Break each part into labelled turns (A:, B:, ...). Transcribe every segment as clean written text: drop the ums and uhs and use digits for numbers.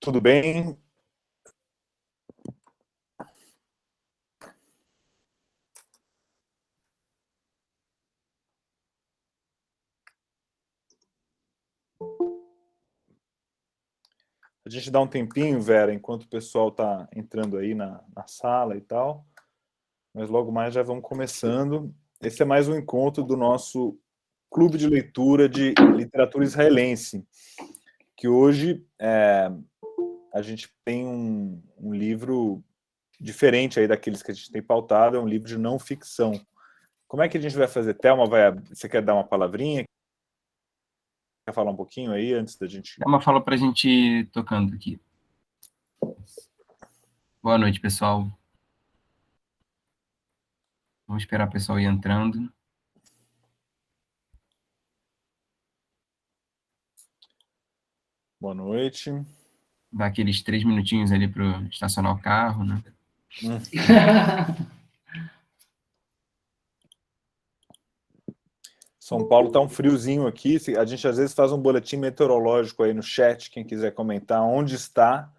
A: tudo bem? A gente dá um tempinho, Vera, enquanto o pessoal está entrando aí na sala e tal, mas logo mais já vamos começando. Esse é mais um encontro do nosso clube de leitura de literatura israelense, que hoje a gente tem um livro diferente aí daqueles que a gente tem pautado, é um livro de não ficção. Como é que a gente vai fazer? Thelma, você quer dar uma palavrinha? Quer falar um pouquinho aí antes da gente...
B: Dá uma fala para a gente ir tocando aqui. Boa noite, pessoal. Vamos esperar o pessoal ir entrando.
A: Boa noite.
B: Dá aqueles 3 minutinhos ali para estacionar o carro, né?
A: São Paulo tá um friozinho aqui. A gente às vezes faz um boletim meteorológico aí no chat, quem quiser comentar onde está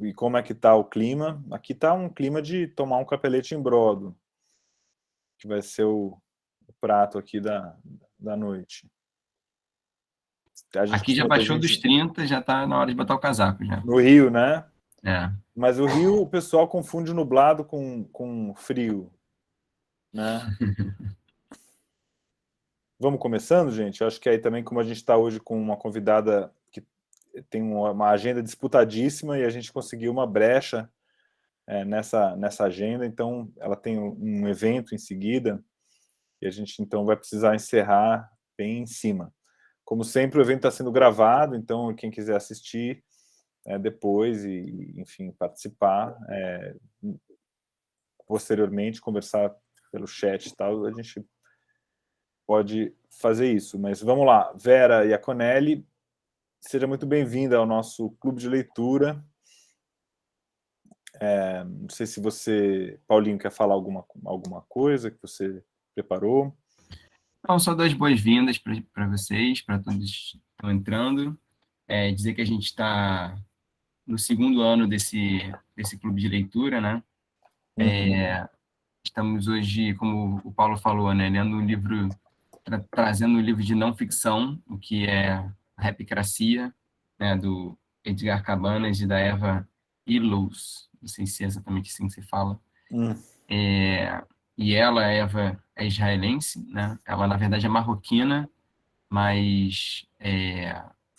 A: e como é que tá o clima. Aqui tá um clima de tomar um capelete em brodo, que vai ser o prato aqui da noite. A gente
B: Aqui já
A: costuma ter
B: baixou dos
A: gente
B: 30, já está na hora de botar o casaco já.
A: no Rio, né?
B: É.
A: Mas o Rio, o pessoal confunde nublado com frio, né? Vamos começando, gente? Eu acho que aí também, como a gente está hoje com uma convidada que tem uma agenda disputadíssima e a gente conseguiu uma brecha nessa agenda, então ela tem um evento em seguida e a gente então vai precisar encerrar bem em cima. Como sempre, o evento está sendo gravado, então quem quiser assistir depois e, enfim, participar, posteriormente, conversar pelo chat e tal, a gente pode fazer isso. Mas vamos lá, Vera Iaconelli, seja muito bem-vinda ao nosso clube de leitura. Não sei se você, Paulinho, quer falar alguma coisa que você preparou.
B: Então, só dar as boas-vindas para vocês, para todos que estão entrando. Dizer que a gente está no segundo ano desse clube de leitura, né?
A: Uhum.
B: Estamos hoje, como o Paulo falou, né, lendo um livro, trazendo um livro de não ficção, o que é a Repicracia, né, do Edgar Cabanas e da Eva Illouz, não sei se é exatamente assim que se fala.
A: Hum.
B: E ela, a Eva, é israelense, né? Ela, na verdade, é marroquina, mas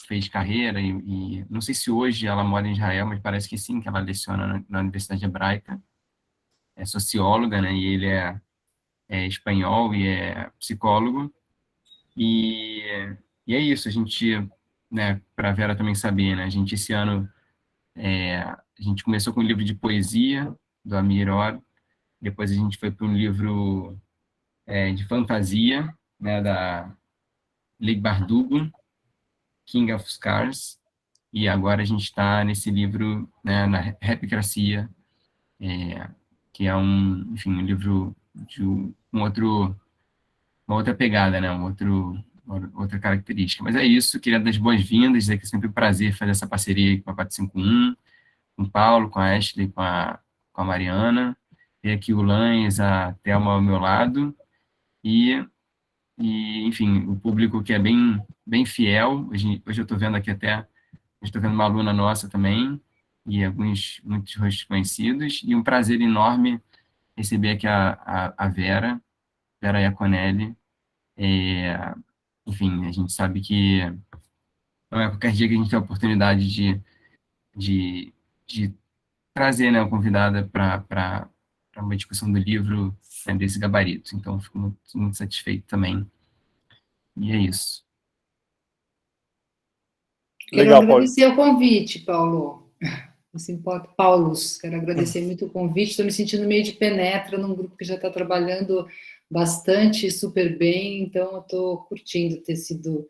B: fez carreira e não sei se hoje ela mora em Israel, mas parece que sim, que ela leciona na Universidade Hebraica, é socióloga, né? E ele é espanhol e é psicólogo. E, e é isso, a gente, né, para a Vera também saber, né? A gente, esse ano, a gente começou com um livro de poesia, do Amir Or, depois a gente foi para um livro de fantasia, né, da Leigh Bardugo, King of Scars, e agora a gente está nesse livro, né, na Repicracia, que é enfim, um livro de uma outra pegada, né, outra característica. Mas é isso, queria dar as boas-vindas, dizer que é sempre um prazer fazer essa parceria com a 451, com o Paulo, com a Ashley, com a Mariana, ter aqui o Lães, a Thelma ao meu lado, enfim, o público que é bem fiel. Hoje eu estou vendo aqui até, estou vendo uma aluna nossa também, e muitos rostos conhecidos, e um prazer enorme receber aqui a Vera Iaconelli. Enfim, a gente sabe que não é qualquer dia que a gente tem a oportunidade de, de trazer, né, a convidada para uma discussão do livro, né, desse gabarito. Então, fico muito satisfeito também. E é isso.
C: Quero
A: Legal, Paulinho.
C: agradecer o convite, Paulo. Não se importa, Paulus. Quero agradecer muito o convite. Estou me sentindo meio de penetra num grupo que já está trabalhando bastante, super bem. Então, eu estou curtindo ter sido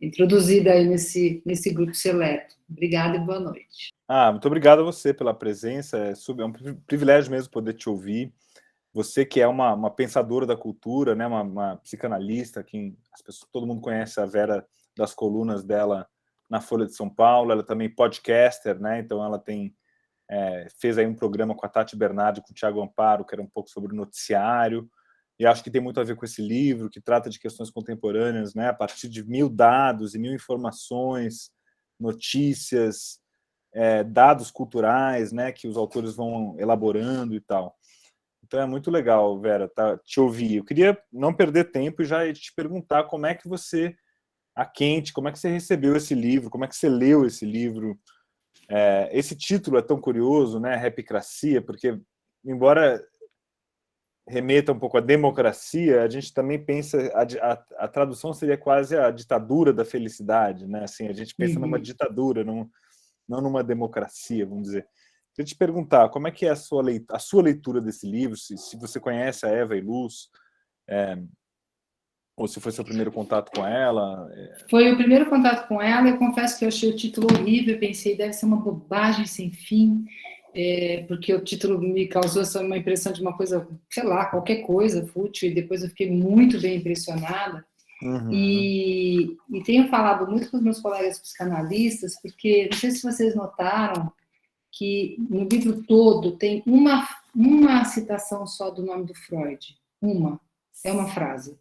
C: introduzida aí nesse grupo seleto. Obrigada e boa noite.
A: Muito obrigado a você pela presença. É um privilégio mesmo poder te ouvir. Você que é uma pensadora da cultura, né, uma psicanalista, todo mundo conhece a Vera das colunas dela na Folha de São Paulo, ela também podcaster, né? Então ela fez aí um programa com a Tati Bernardi, com o Thiago Amparo, que era um pouco sobre o noticiário, e acho que tem muito a ver com esse livro, que trata de questões contemporâneas, né? A partir de 1000 dados e 1000 informações, notícias, dados culturais, né? Que os autores vão elaborando e tal. Então é muito legal, Vera, te ouvir. Eu queria não perder tempo e já te perguntar como é que você, como é que você recebeu esse livro, como é que você leu esse livro. Esse título é tão curioso, né? Rapicracia, porque, embora remeta um pouco à democracia, a gente também pensa, a tradução seria quase a ditadura da felicidade, né? Assim, a gente pensa numa ditadura, não numa democracia, vamos dizer. Queria te perguntar, como é que é a sua leitura desse livro, se você conhece a Eva Iluz, ou se foi seu primeiro contato com ela?
C: Foi o primeiro contato com ela, eu confesso que eu achei o título horrível, pensei, deve ser uma bobagem sem fim, porque o título me causou uma impressão de uma coisa, sei lá, qualquer coisa, fútil, e depois eu fiquei muito bem impressionada.
A: Uhum.
C: E tenho falado muito com os meus colegas psicanalistas, porque não sei se vocês notaram que no livro todo tem uma citação só do nome do Freud. É uma frase,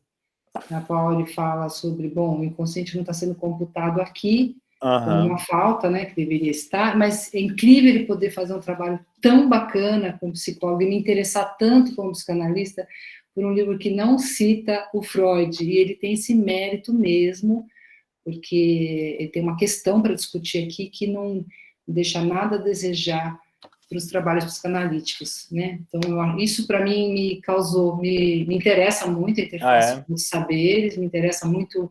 C: na qual ele fala sobre, bom, o inconsciente não está sendo computado aqui, como uma falta, né, que deveria estar, mas é incrível ele poder fazer um trabalho tão bacana como psicólogo e me interessar tanto como psicanalista por um livro que não cita o Freud, e ele tem esse mérito mesmo, porque ele tem uma questão para discutir aqui que não deixa nada a desejar para os trabalhos psicanalíticos, né? Então, isso para mim me interessa muito a interface dos saberes, me interessa muito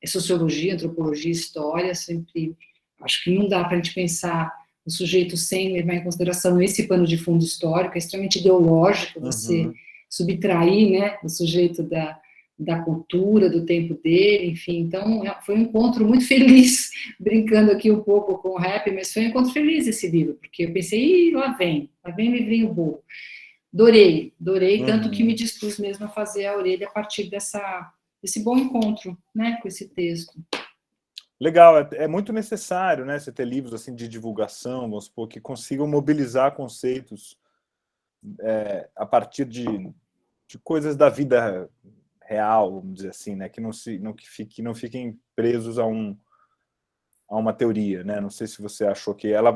C: sociologia, antropologia, história, sempre acho que não dá para a gente pensar o sujeito sem levar em consideração esse pano de fundo histórico, é extremamente ideológico você subtrair, né, o sujeito da cultura, do tempo dele, enfim, então foi um encontro muito feliz, brincando aqui um pouco com o rap, mas foi um encontro feliz esse livro, porque eu pensei, lá vem livrinho bobo. Adorei, tanto que me dispus mesmo a fazer a orelha a partir desse bom encontro, né, com esse texto.
A: Legal, é muito necessário, né, você ter livros assim de divulgação, vamos supor, que consigam mobilizar conceitos a partir de coisas da vida real, vamos dizer assim, né, que não fiquem presos a uma teoria, né? Não sei se você achou que ela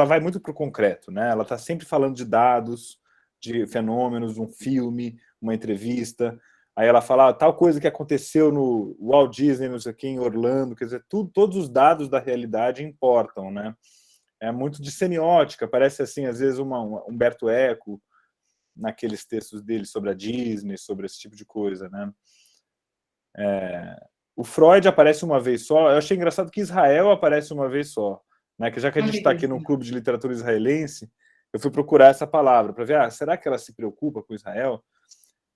A: vai muito para o concreto, né? Ela está sempre falando de dados, de fenômenos, um filme, uma entrevista. Aí ela fala tal coisa que aconteceu no Walt Disney, não sei aqui, em Orlando, quer dizer, todos os dados da realidade importam, né? É muito de semiótica, parece assim, às vezes Humberto Eco, naqueles textos dele sobre a Disney, sobre esse tipo de coisa, né? O Freud aparece uma vez só. Eu achei engraçado que Israel aparece uma vez só, né? Que já que a gente está aqui no Clube de Literatura Israelense, eu fui procurar essa palavra para ver, será que ela se preocupa com Israel?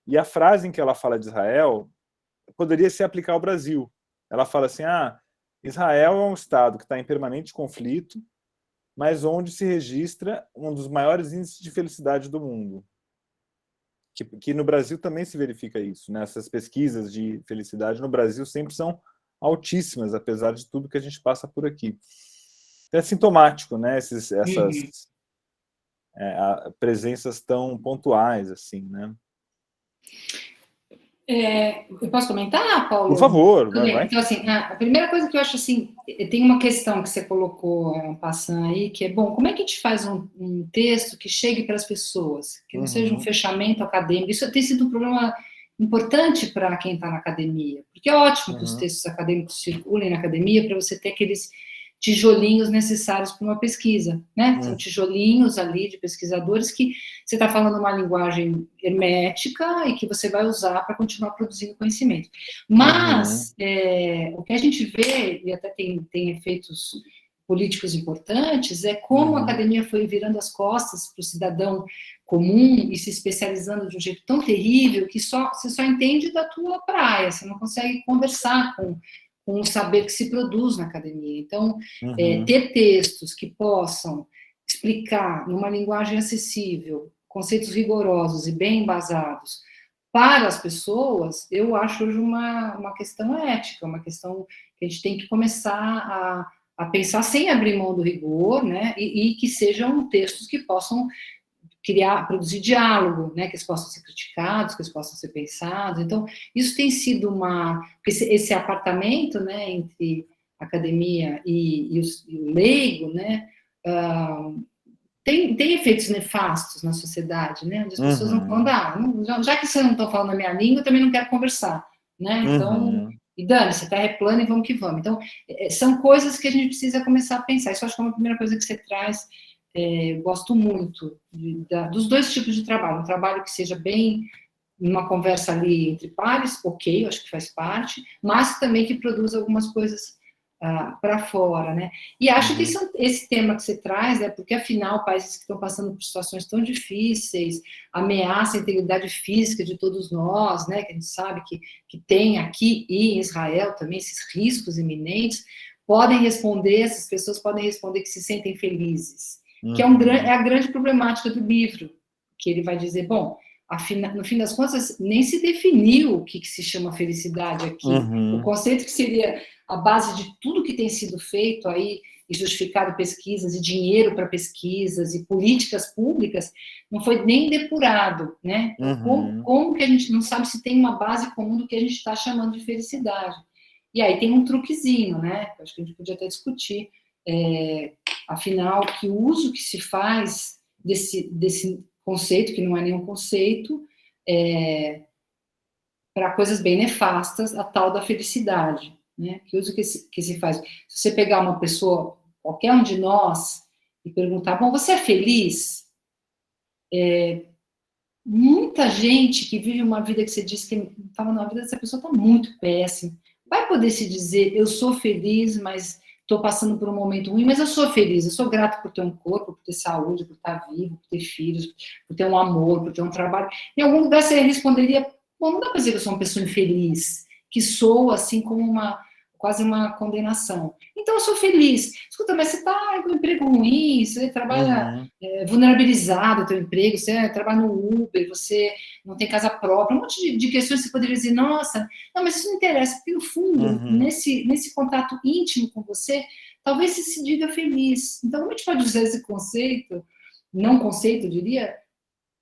A: E a frase em que ela fala de Israel poderia se aplicar ao Brasil. Ela fala assim, Israel é um estado que está em permanente conflito, mas onde se registra um dos maiores índices de felicidade do mundo. Que no Brasil também se verifica isso, né? Essas pesquisas de felicidade no Brasil sempre são altíssimas, apesar de tudo que a gente passa por aqui. É sintomático, né? Essas presenças tão pontuais, assim, né?
C: Eu posso comentar, Paulo?
A: Por favor, vai.
C: Então, assim, a primeira coisa que eu acho, assim, tem uma questão que você colocou, passando aí, que é, bom, como é que a gente faz um texto que chegue para as pessoas, que não seja um fechamento acadêmico? Isso tem sido um problema importante para quem está na academia, porque é ótimo que os textos acadêmicos circulem na academia para você ter aqueles tijolinhos necessários para uma pesquisa, né? São tijolinhos ali de pesquisadores que você está falando uma linguagem hermética e que você vai usar para continuar produzindo conhecimento. Mas o que a gente vê, e até tem efeitos políticos importantes, é como a academia foi virando as costas para o cidadão comum e se especializando de um jeito tão terrível que você só entende da tua praia, você não consegue conversar com o saber que se produz na academia. Então, ter textos que possam explicar, numa linguagem acessível, conceitos rigorosos e bem embasados para as pessoas, eu acho hoje uma questão ética, uma questão que a gente tem que começar a a pensar sem abrir mão do rigor, né, e que sejam textos que possam produzir diálogo, né, que eles possam ser criticados, que eles possam ser pensados. Então, isso tem sido esse apartamento, né, entre academia e o leigo, né, tem efeitos nefastos na sociedade, né, onde as pessoas não falam, já que você não está falando a minha língua, eu também não quero conversar, né, então, e dane-se, terra é plana e vamos que vamos. Então, são coisas que a gente precisa começar a pensar. Isso eu acho que é uma primeira coisa que você traz. Gosto muito dos dois tipos de trabalho. Um trabalho que seja bem uma conversa ali entre pares, ok, eu acho que faz parte, mas também que produza algumas coisas para fora, né? E acho que esse tema que você traz, né, porque afinal países que estão passando por situações tão difíceis, ameaça a integridade física de todos nós, né, que a gente sabe que tem aqui e em Israel também esses riscos iminentes, essas pessoas podem responder que se sentem felizes, que é a grande problemática do livro, que ele vai dizer, bom, no fim das contas, nem se definiu o que se chama felicidade aqui. O conceito que seria a base de tudo que tem sido feito aí, e justificado pesquisas, e dinheiro para pesquisas, e políticas públicas, não foi nem depurado, né? Então, como que a gente não sabe se tem uma base comum do que a gente está chamando de felicidade? E aí tem um truquezinho, né? Acho que a gente podia até discutir, afinal, que uso que se faz desse conceito, que não é nenhum conceito, para coisas bem nefastas, a tal da felicidade, né? Que uso que se faz. Se você pegar uma pessoa, qualquer um de nós, e perguntar, bom, você é feliz? Muita gente que vive uma vida que você diz que fala, não, a vida dessa pessoa está muito péssima. Vai poder se dizer, eu sou feliz, mas estou passando por um momento ruim, mas eu sou feliz, eu sou grato por ter um corpo, por ter saúde, por estar vivo, por ter filhos, por ter um amor, por ter um trabalho. Em algum lugar você responderia, bom, não dá para dizer que eu sou uma pessoa infeliz, que soa assim como quase uma condenação. Então eu sou feliz. Escuta, mas você está com um emprego ruim, você trabalha vulnerabilizado, o teu emprego, você trabalha no Uber, você não tem casa própria, um monte de questões que você poderia dizer, nossa, não, mas isso não interessa, porque no fundo, nesse contato íntimo com você, talvez você se diga feliz. Então, como a gente pode usar esse conceito, não conceito, eu diria,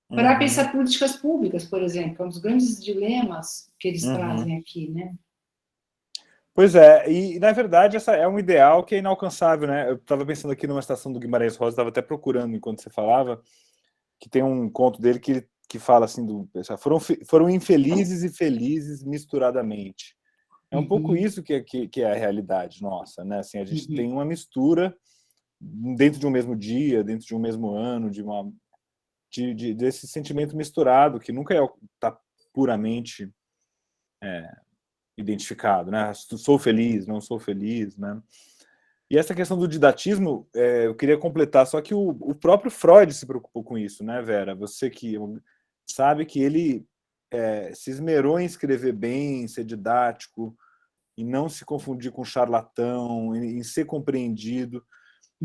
C: para pensar políticas públicas, por exemplo, que é um dos grandes dilemas que eles trazem aqui, né?
A: Pois é, e na verdade essa é um ideal que é inalcançável, né? Eu estava pensando aqui numa estação do Guimarães Rosa, estava até procurando enquanto você falava, que tem um conto dele que fala assim, foram infelizes e felizes misturadamente. É um pouco isso que é a realidade nossa, né? Assim, a gente tem uma mistura dentro de um mesmo dia, dentro de um mesmo ano, desse sentimento misturado, que nunca está puramente identificado, né? Sou feliz, não sou feliz, né? E essa questão do didatismo, eu queria completar, só que o próprio Freud se preocupou com isso, né, Vera? Você que sabe que ele se esmerou em escrever bem, em ser didático, em não se confundir com charlatão, em ser compreendido.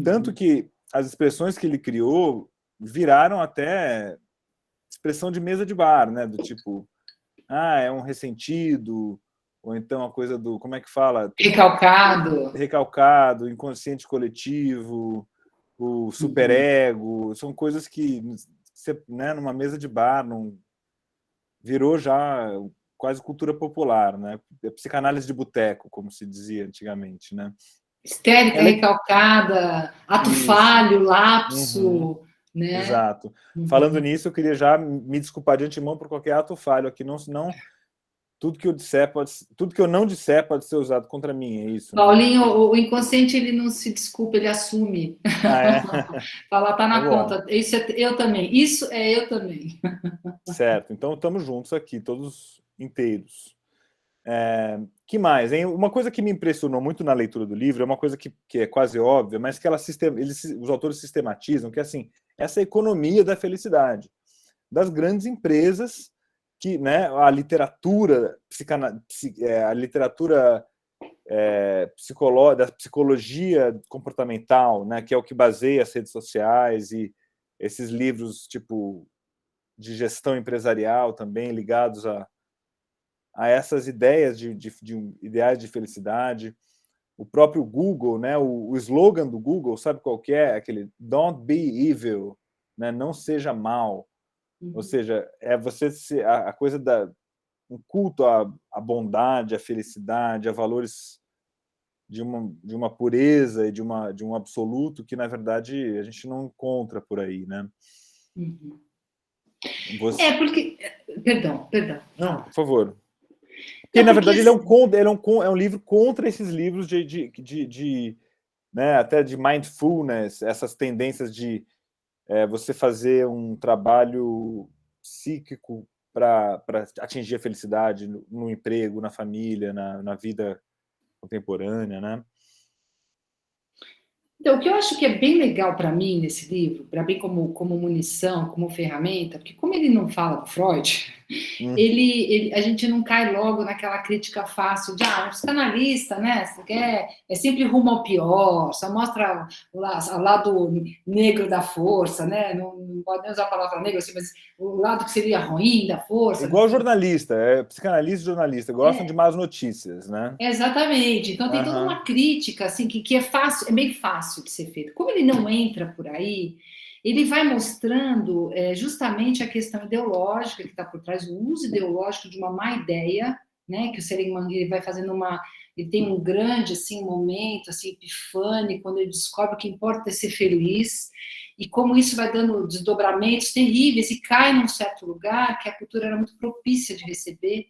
A: Tanto que as expressões que ele criou viraram até expressão de mesa de bar, né? Do tipo, é um ressentido, ou então a coisa do, como é que fala? Recalcado, inconsciente coletivo, o superego, são coisas que, né, numa mesa de bar, virou já quase cultura popular, né? Psicanálise de boteco, como se dizia antigamente, né?
C: Histérica, recalcada, ato falho, lapso, né?
A: Exato. Falando nisso, eu queria já me desculpar de antemão por qualquer ato falho aqui, não tudo que eu não disser pode ser usado contra mim, é isso.
C: Paulinho, né? O inconsciente ele não se desculpa, ele assume. Fala, tá na conta. Isso é eu também. Isso é eu também.
A: Certo. Então estamos juntos aqui, todos inteiros. Que mais, hein? Uma coisa que me impressionou muito na leitura do livro é uma coisa que é quase óbvia, mas que os autores sistematizam, que é assim, essa economia da felicidade das grandes empresas que, né, a literatura da psicologia comportamental, né, que é o que baseia as redes sociais e esses livros tipo de gestão empresarial também ligados a essas ideias de ideais de felicidade. o próprio Google, né, o slogan do Google, sabe qual que é? Aquele "Don't be evil", né, não seja mal. Ou seja, é você ser a coisa um culto à bondade, à felicidade, a valores de uma pureza e de um absoluto que, na verdade, a gente não encontra por aí, né?
C: É, porque... Perdão.
A: Não, por favor. Porque,
C: Não,
A: na
C: porque
A: verdade, é um livro contra esses livros né, até de mindfulness, essas tendências de você fazer um trabalho psíquico para atingir a felicidade no emprego, na família, na vida contemporânea, né?
C: Então, o que eu acho que é bem legal para mim nesse livro, para bem como munição, como ferramenta, porque como ele não fala do Freud, a gente não cai logo naquela crítica fácil de um psicanalista, né? É sempre rumo ao pior, só mostra o lado negro da força, né? Não pode nem usar a palavra negro assim, mas o lado que seria ruim da força.
A: Igual jornalista, psicanalista e jornalista, gostam de más notícias, né?
C: Exatamente. Então tem toda uma crítica assim que é fácil, é bem fácil de ser feito. Como ele não entra por aí, ele vai mostrando justamente a questão ideológica que está por trás, o uso ideológico de uma má ideia, né? Que o Seligman ele vai fazendo ele tem um grande assim momento assim epifânico quando ele descobre que importa é ser feliz e como isso vai dando desdobramentos terríveis e cai num certo lugar que a cultura era muito propícia de receber,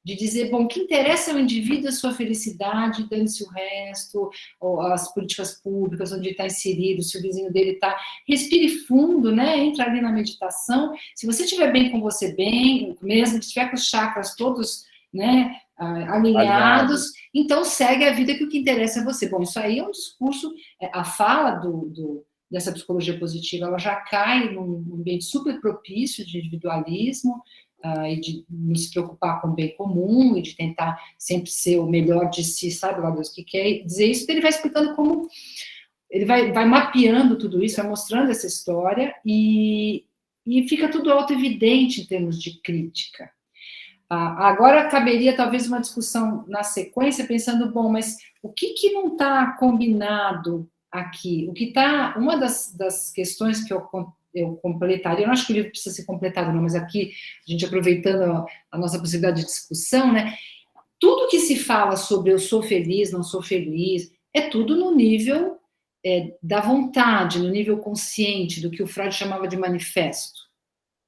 C: de dizer, bom, o que interessa é o indivíduo, a sua felicidade, dane-se o resto, ou as políticas públicas, onde ele está inserido, se o vizinho dele está... Respire fundo, né? Entra ali na meditação. Se você estiver bem com você bem, mesmo que estiver com os chakras todos, né, alinhados, então segue a vida que o que interessa é você. Bom, isso aí é um discurso, a fala dessa psicologia positiva, ela já cai num ambiente super propício de individualismo, e de não se preocupar com o bem comum e de tentar sempre ser o melhor de si, sabe lá Deus o que quer dizer isso, ele vai explicando como, ele vai mapeando tudo isso, vai mostrando essa história e fica tudo auto-evidente em termos de crítica. Agora caberia talvez uma discussão na sequência, pensando, bom, mas o que não está combinado aqui? O que está, uma das questões que eu completaria, eu não acho que o livro precisa ser completado, não, mas aqui, a gente aproveitando a nossa possibilidade de discussão, né? Tudo que se fala sobre eu sou feliz, não sou feliz, é tudo no nível da vontade, no nível consciente, do que o Freud chamava de manifesto.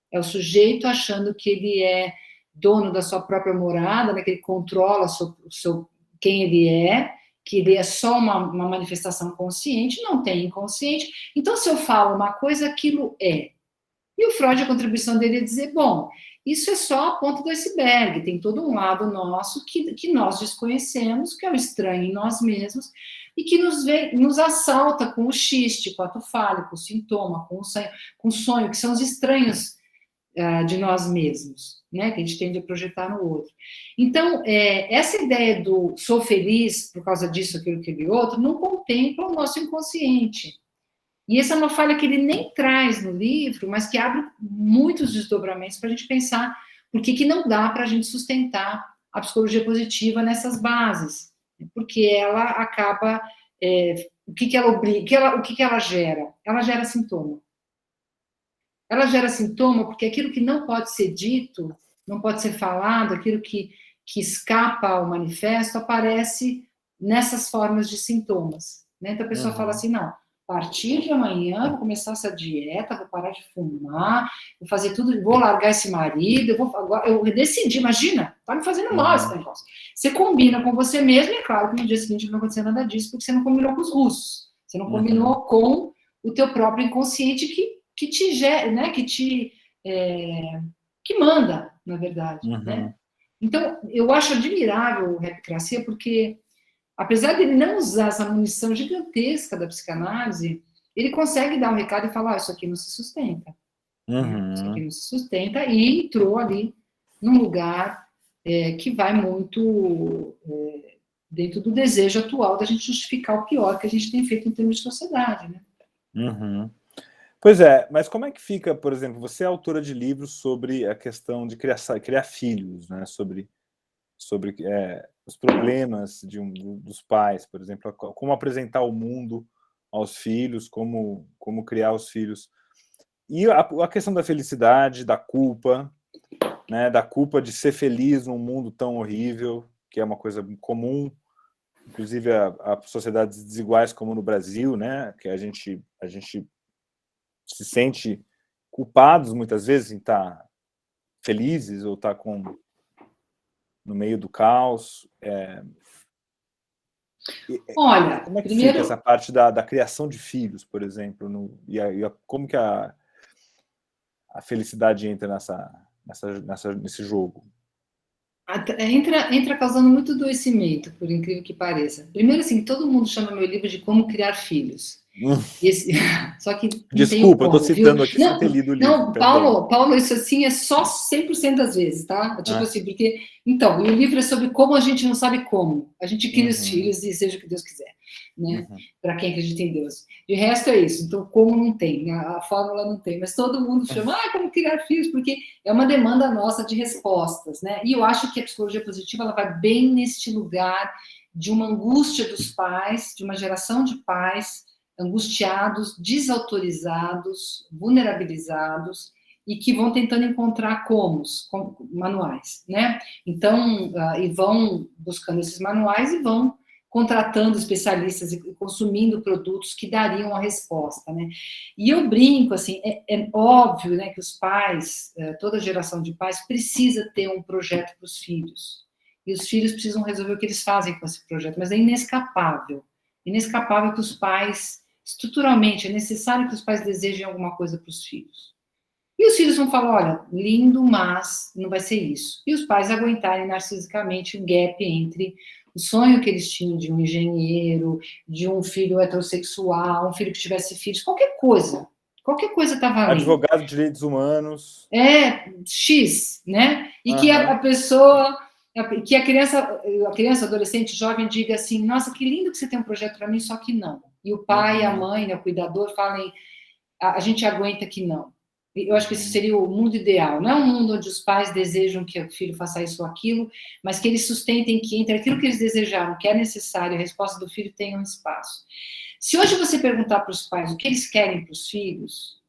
C: É o sujeito achando que ele é dono da sua própria morada, né, que ele controla quem ele é, que ele é só uma manifestação consciente, não tem inconsciente. Então, se eu falo uma coisa, aquilo é. E o Freud, a contribuição dele é dizer, bom, isso é só a ponta do iceberg, tem todo um lado nosso que nós desconhecemos, que é o estranho em nós mesmos, e que nos assalta com o xiste, com o ato fálico, o sintoma, com o sonho, que são os estranhos de nós mesmos, né, que a gente tende a projetar no outro. Então, essa ideia do sou feliz por causa disso, aquele outro, não contempla o nosso inconsciente. E essa é uma falha que ele nem traz no livro, mas que abre muitos desdobramentos para a gente pensar por que não dá para a gente sustentar a psicologia positiva nessas bases, porque ela acaba... o que ela obriga, o que ela gera? Ela gera sintoma. Ela gera sintoma porque aquilo que não pode ser dito, não pode ser falado, aquilo que escapa ao manifesto, aparece nessas formas de sintomas. Né? Então a pessoa fala assim, não, a partir de amanhã vou começar essa dieta, vou parar de fumar, vou fazer tudo, vou largar esse marido, eu decidi, imagina, tá me fazendo mal esse negócio. Você combina com você mesmo, e é claro que no dia seguinte não vai acontecer nada disso, porque você não combinou com os russos, você não combinou com o teu próprio inconsciente que te gera, né, que manda, na verdade, né? Então, eu acho admirável o Rapcracia, porque, apesar de ele não usar essa munição gigantesca da psicanálise, ele consegue dar um recado e falar, isso aqui não se sustenta. Isso aqui não se sustenta, e entrou ali num lugar que vai muito dentro do desejo atual da gente justificar o pior que a gente tem feito em termos de sociedade, né?
A: Pois é, mas como é que fica, por exemplo, você é autora de livros sobre a questão de criar filhos, né? Sobre os problemas dos pais, por exemplo, como apresentar o mundo aos filhos, como criar os filhos. E a questão da felicidade, da culpa, né, da culpa de ser feliz num mundo tão horrível, que é uma coisa comum, inclusive a sociedades desiguais como no Brasil, né, que a gente se sente culpados muitas vezes em estar felizes ou estar no meio do caos.
C: Olha,
A: como é que
C: primeiro,
A: fica essa parte da criação de filhos, por exemplo, como que a felicidade entra nesse jogo?
C: entra causando muito adoecimento, por incrível que pareça. Primeiro, assim, todo mundo chama meu livro de Como Criar Filhos. Só que não
A: Desculpa, eu estou citando
C: viu?
A: aqui sem ter lido o livro.
C: Não, Paulo, isso assim é só 100% das vezes, tá? Tipo assim, porque... Então, o livro é sobre como a gente não sabe como. A gente cria os filhos e seja o que Deus quiser, né? Para quem acredita em Deus. De resto é isso. Então, como não tem, a fórmula não tem. Mas todo mundo chama, como criar filhos, porque é uma demanda nossa de respostas, né? E eu acho que a psicologia positiva, ela vai bem neste lugar de uma angústia dos pais, de uma geração de pais angustiados, desautorizados, vulnerabilizados e que vão tentando encontrar manuais, né? Então, e vão buscando esses manuais e vão contratando especialistas e consumindo produtos que dariam a resposta, né? E eu brinco, assim, é óbvio, né, que os pais, toda geração de pais precisa ter um projeto para os filhos. E os filhos precisam resolver o que eles fazem com esse projeto, mas é inescapável que os pais, estruturalmente, é necessário que os pais desejem alguma coisa para os filhos. E os filhos vão falar, olha, lindo, mas não vai ser isso. E os pais aguentarem narcisicamente o gap entre o sonho que eles tinham de um engenheiro, de um filho heterossexual, um filho que tivesse filhos, qualquer coisa tá valendo.
A: Advogado de direitos humanos.
C: X, né? E que a pessoa... que a criança, adolescente, jovem, diga assim, nossa, que lindo que você tem um projeto para mim, só que não. E o pai, a mãe, né, o cuidador, falem, a gente aguenta que não. Eu acho que esse seria o mundo ideal. Não é um mundo onde os pais desejam que o filho faça isso ou aquilo, mas que eles sustentem que entre aquilo que eles desejaram, que é necessário, a resposta do filho tenha um espaço. Se hoje você perguntar para os pais o que eles querem para os filhos,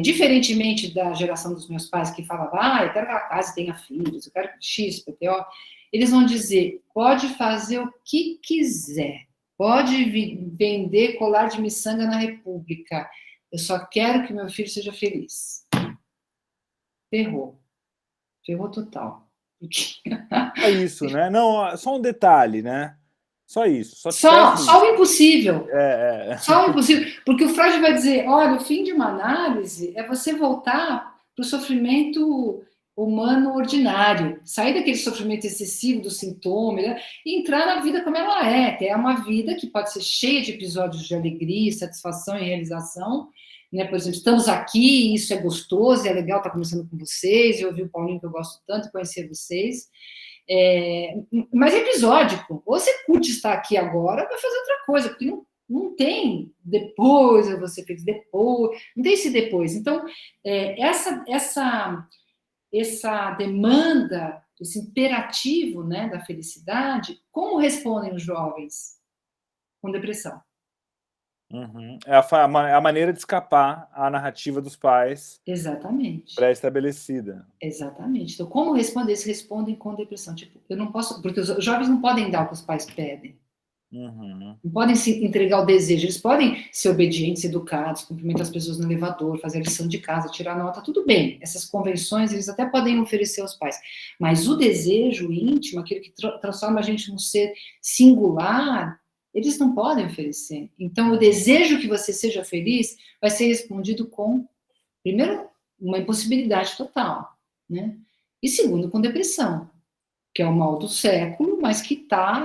C: diferentemente da geração dos meus pais que falava, eu quero que ela case e tenha filhos, eu quero X, PTO, eles vão dizer, pode fazer o que quiser, pode vender colar de miçanga na República, eu só quero que meu filho seja feliz. Ferrou total.
A: É isso, né? Não, só um detalhe, né? Só isso.
C: Só o impossível.
A: Só
C: o impossível. Porque o Freud vai dizer, olha, o fim de uma análise é você voltar para o sofrimento humano ordinário, sair daquele sofrimento excessivo do sintoma, né, e entrar na vida como ela é, que é uma vida que pode ser cheia de episódios de alegria, satisfação e realização, né? Por exemplo, estamos aqui, isso é gostoso, é legal estar conversando com vocês, eu ouvi o Paulinho que eu gosto tanto, conhecer vocês, mas é episódico, ou você curte estar aqui agora, vai fazer outra coisa, porque não tem depois, você fez depois, não tem esse depois. Então, essa demanda, esse imperativo, né, da felicidade, como respondem os jovens? Com depressão.
A: É a maneira de escapar à narrativa dos pais.
C: Exatamente.
A: Pré-estabelecida.
C: Exatamente. Então, como responder? Eles respondem com depressão. Tipo, eu não posso... Porque os jovens não podem dar o que os pais pedem. Não podem se entregar o desejo. Eles podem ser obedientes, educados, cumprimentar as pessoas no elevador, fazer a lição de casa, tirar nota, tudo bem. Essas convenções, eles até podem oferecer aos pais. Mas o desejo íntimo, aquilo que transforma a gente num ser singular, eles não podem oferecer. Então, o desejo que você seja feliz vai ser respondido com, primeiro, uma impossibilidade total, né? E segundo, com depressão, que é o mal do século, mas que está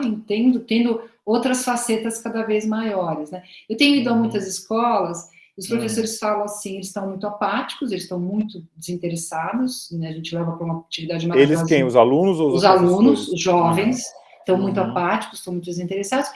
C: tendo outras facetas cada vez maiores, né? Eu tenho ido a muitas escolas, os professores falam assim, eles estão muito apáticos, eles estão muito desinteressados, né? A gente leva para uma atividade maravilhosa.
A: Eles quem? Os alunos ou
C: os alunos, os jovens, estão muito apáticos, estão muito desinteressados,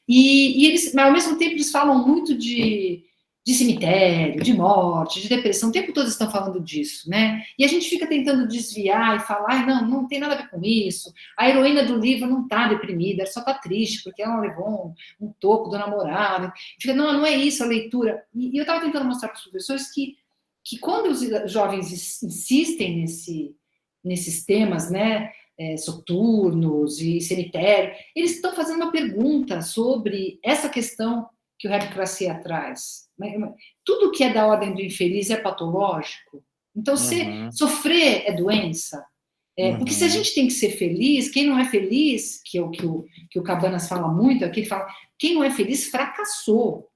C: e eles, mas ao mesmo tempo, eles falam muito de de cemitério, de morte, de depressão, o tempo todo estão falando disso, né? E a gente fica tentando desviar e falar, ai, não tem nada a ver com isso, a heroína do livro não está deprimida, ela só está triste, porque ela levou um toco do namorado. Fica, não é isso a leitura. E eu estava tentando mostrar para os professores que quando os jovens insistem nesses temas, né, soturnos e cemitério, eles estão fazendo uma pergunta sobre essa questão que o Rapcracia traz. Tudo que é da ordem do infeliz é patológico. Então, sofrer é doença. Porque se a gente tem que ser feliz, quem não é feliz, que é o que o Cabanas fala muito, aqui ele fala, quem não é feliz fracassou.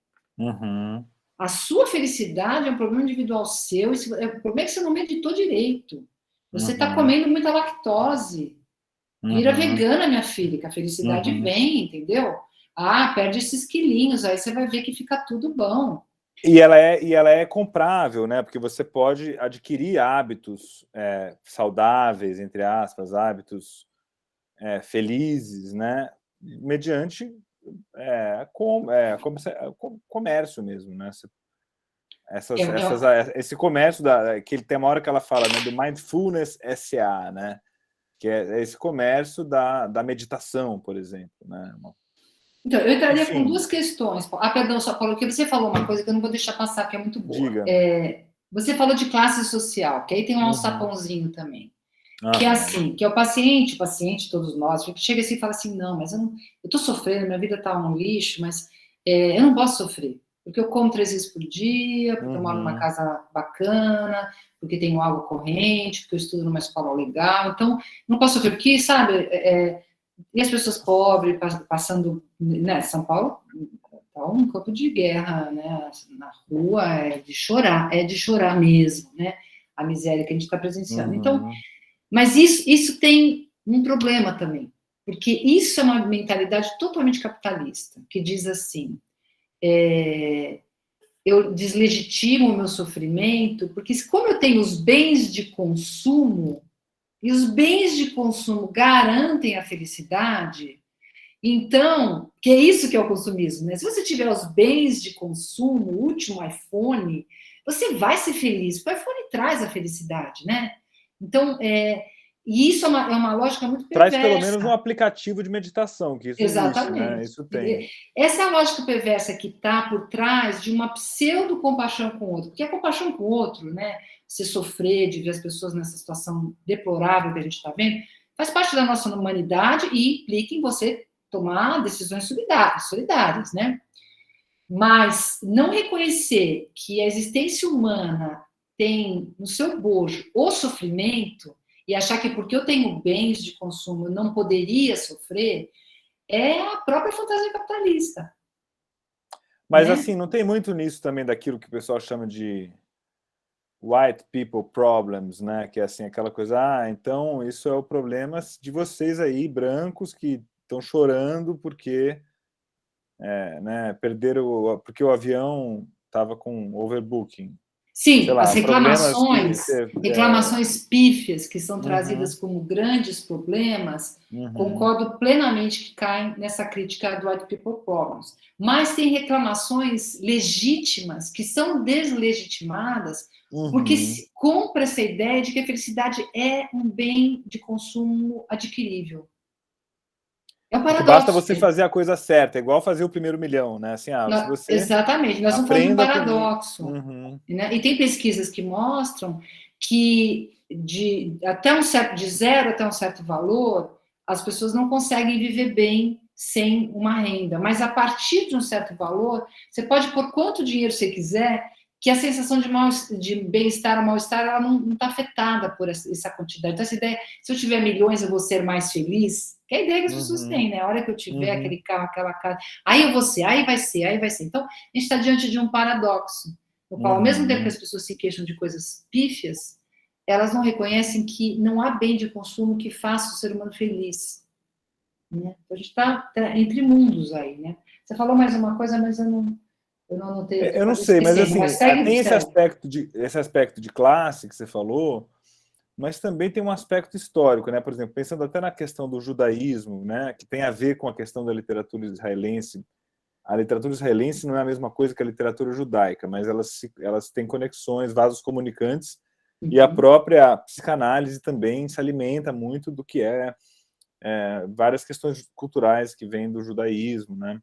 C: A sua felicidade é um problema individual seu, o problema é que você não meditou direito. Você está comendo muita lactose. Vira vegana, minha filha, que a felicidade vem, entendeu? Perde esses quilinhos, aí você vai ver que fica tudo bom.
A: E ela é comprável, né? Porque você pode adquirir hábitos saudáveis, entre aspas, hábitos felizes, né? Mediante comércio mesmo, né? Esse comércio que tem uma hora que ela fala, né, do Mindfulness SA, né? Que é esse comércio da meditação, por exemplo, né?
C: Então, eu entraria com duas questões. Perdão, só Paulo, que você falou uma coisa que eu não vou deixar passar, que é muito boa.
A: Diga.
C: Você falou de classe social, que aí tem um alçapãozinho também. Que é assim, que é o paciente, todos nós, chega assim e fala assim, não, mas eu tô sofrendo, minha vida tá um lixo, mas eu não posso sofrer, porque eu como 3 vezes por dia, porque eu moro numa casa bacana, porque tenho água corrente, porque eu estudo numa escola legal, então não posso sofrer, porque, sabe, e as pessoas pobres passando, né, São Paulo tá um campo de guerra, né, na rua, é de chorar mesmo, né, a miséria que a gente está presenciando. Então, mas isso tem um problema também, porque isso é uma mentalidade totalmente capitalista, que diz assim, eu deslegitimo o meu sofrimento, porque como eu tenho os bens de consumo, e os bens de consumo garantem a felicidade, então, que é isso que é o consumismo, né? Se você tiver os bens de consumo, o último iPhone, você vai ser feliz, porque o iPhone traz a felicidade, né? Então, e isso é uma lógica muito perversa.
A: Traz pelo menos um aplicativo de meditação, que isso existe, né? Isso tem.
C: Essa é a lógica perversa que está por trás de uma pseudo-compaixão com o outro. Porque a compaixão com o outro, né? Você sofrer de ver as pessoas nessa situação deplorável que a gente está vendo, faz parte da nossa humanidade e implica em você tomar decisões solidárias, né? Mas não reconhecer que a existência humana tem no seu bojo o sofrimento e achar que porque eu tenho bens de consumo eu não poderia sofrer é a própria fantasia capitalista.
A: Mas, né? Assim, não tem muito nisso também daquilo que o pessoal chama de white people problems, né? Que é assim, aquela coisa, então isso é o problema de vocês aí, brancos, que estão chorando porque né, perderam, porque o avião estava com overbooking.
C: Sim, lá, as reclamações pífias que são trazidas como grandes problemas, concordo plenamente que caem nessa crítica do white people problems. Mas tem reclamações legítimas que são deslegitimadas porque se compra essa ideia de que a felicidade é um bem de consumo adquirível. É um paradoxo.
A: Basta você fazer a coisa certa, igual fazer o primeiro milhão, né? Assim, se você
C: exatamente, nós estamos falando de um paradoxo. Né? E tem pesquisas que mostram que de 0 até um certo valor, as pessoas não conseguem viver bem sem uma renda. Mas a partir de um certo valor, você pode pôr quanto dinheiro você quiser, que a sensação de bem-estar ou mal-estar, ela não está afetada por essa quantidade. Então, essa ideia, se eu tiver milhões, eu vou ser mais feliz, que é a ideia que as pessoas têm, né? A hora que eu tiver aquele carro, aquela casa, aí eu vou ser, aí vai ser. Então, a gente está diante de um paradoxo, no qual, ao mesmo tempo que as pessoas se queixam de coisas pífias, elas não reconhecem que não há bem de consumo que faça o ser humano feliz. Né? Então, a gente está entre mundos aí, né? Você falou mais uma coisa, mas eu não anotei.
A: Eu não sei, mas assim, tem esse aspecto de classe que você falou, mas também tem um aspecto histórico, né? Por exemplo, pensando até na questão do judaísmo, né? Que tem a ver com a questão da literatura israelense a literatura israelense não é a mesma coisa que a literatura judaica, mas elas têm conexões, vasos comunicantes, e a própria psicanálise também se alimenta muito do que várias questões culturais que vêm do judaísmo, né?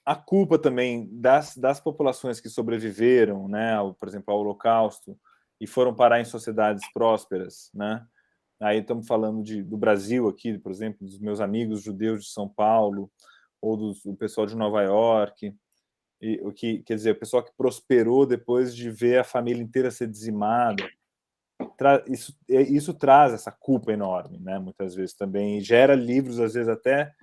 A: A culpa também das populações que sobreviveram, né, por exemplo, ao Holocausto, e foram parar em sociedades prósperas, né? Aí estamos falando do Brasil aqui, por exemplo, dos meus amigos judeus de São Paulo, ou do pessoal de Nova York, quer dizer, o pessoal que prosperou depois de ver a família inteira ser dizimada. Isso traz essa culpa enorme, né, muitas vezes também, e gera livros, às vezes, até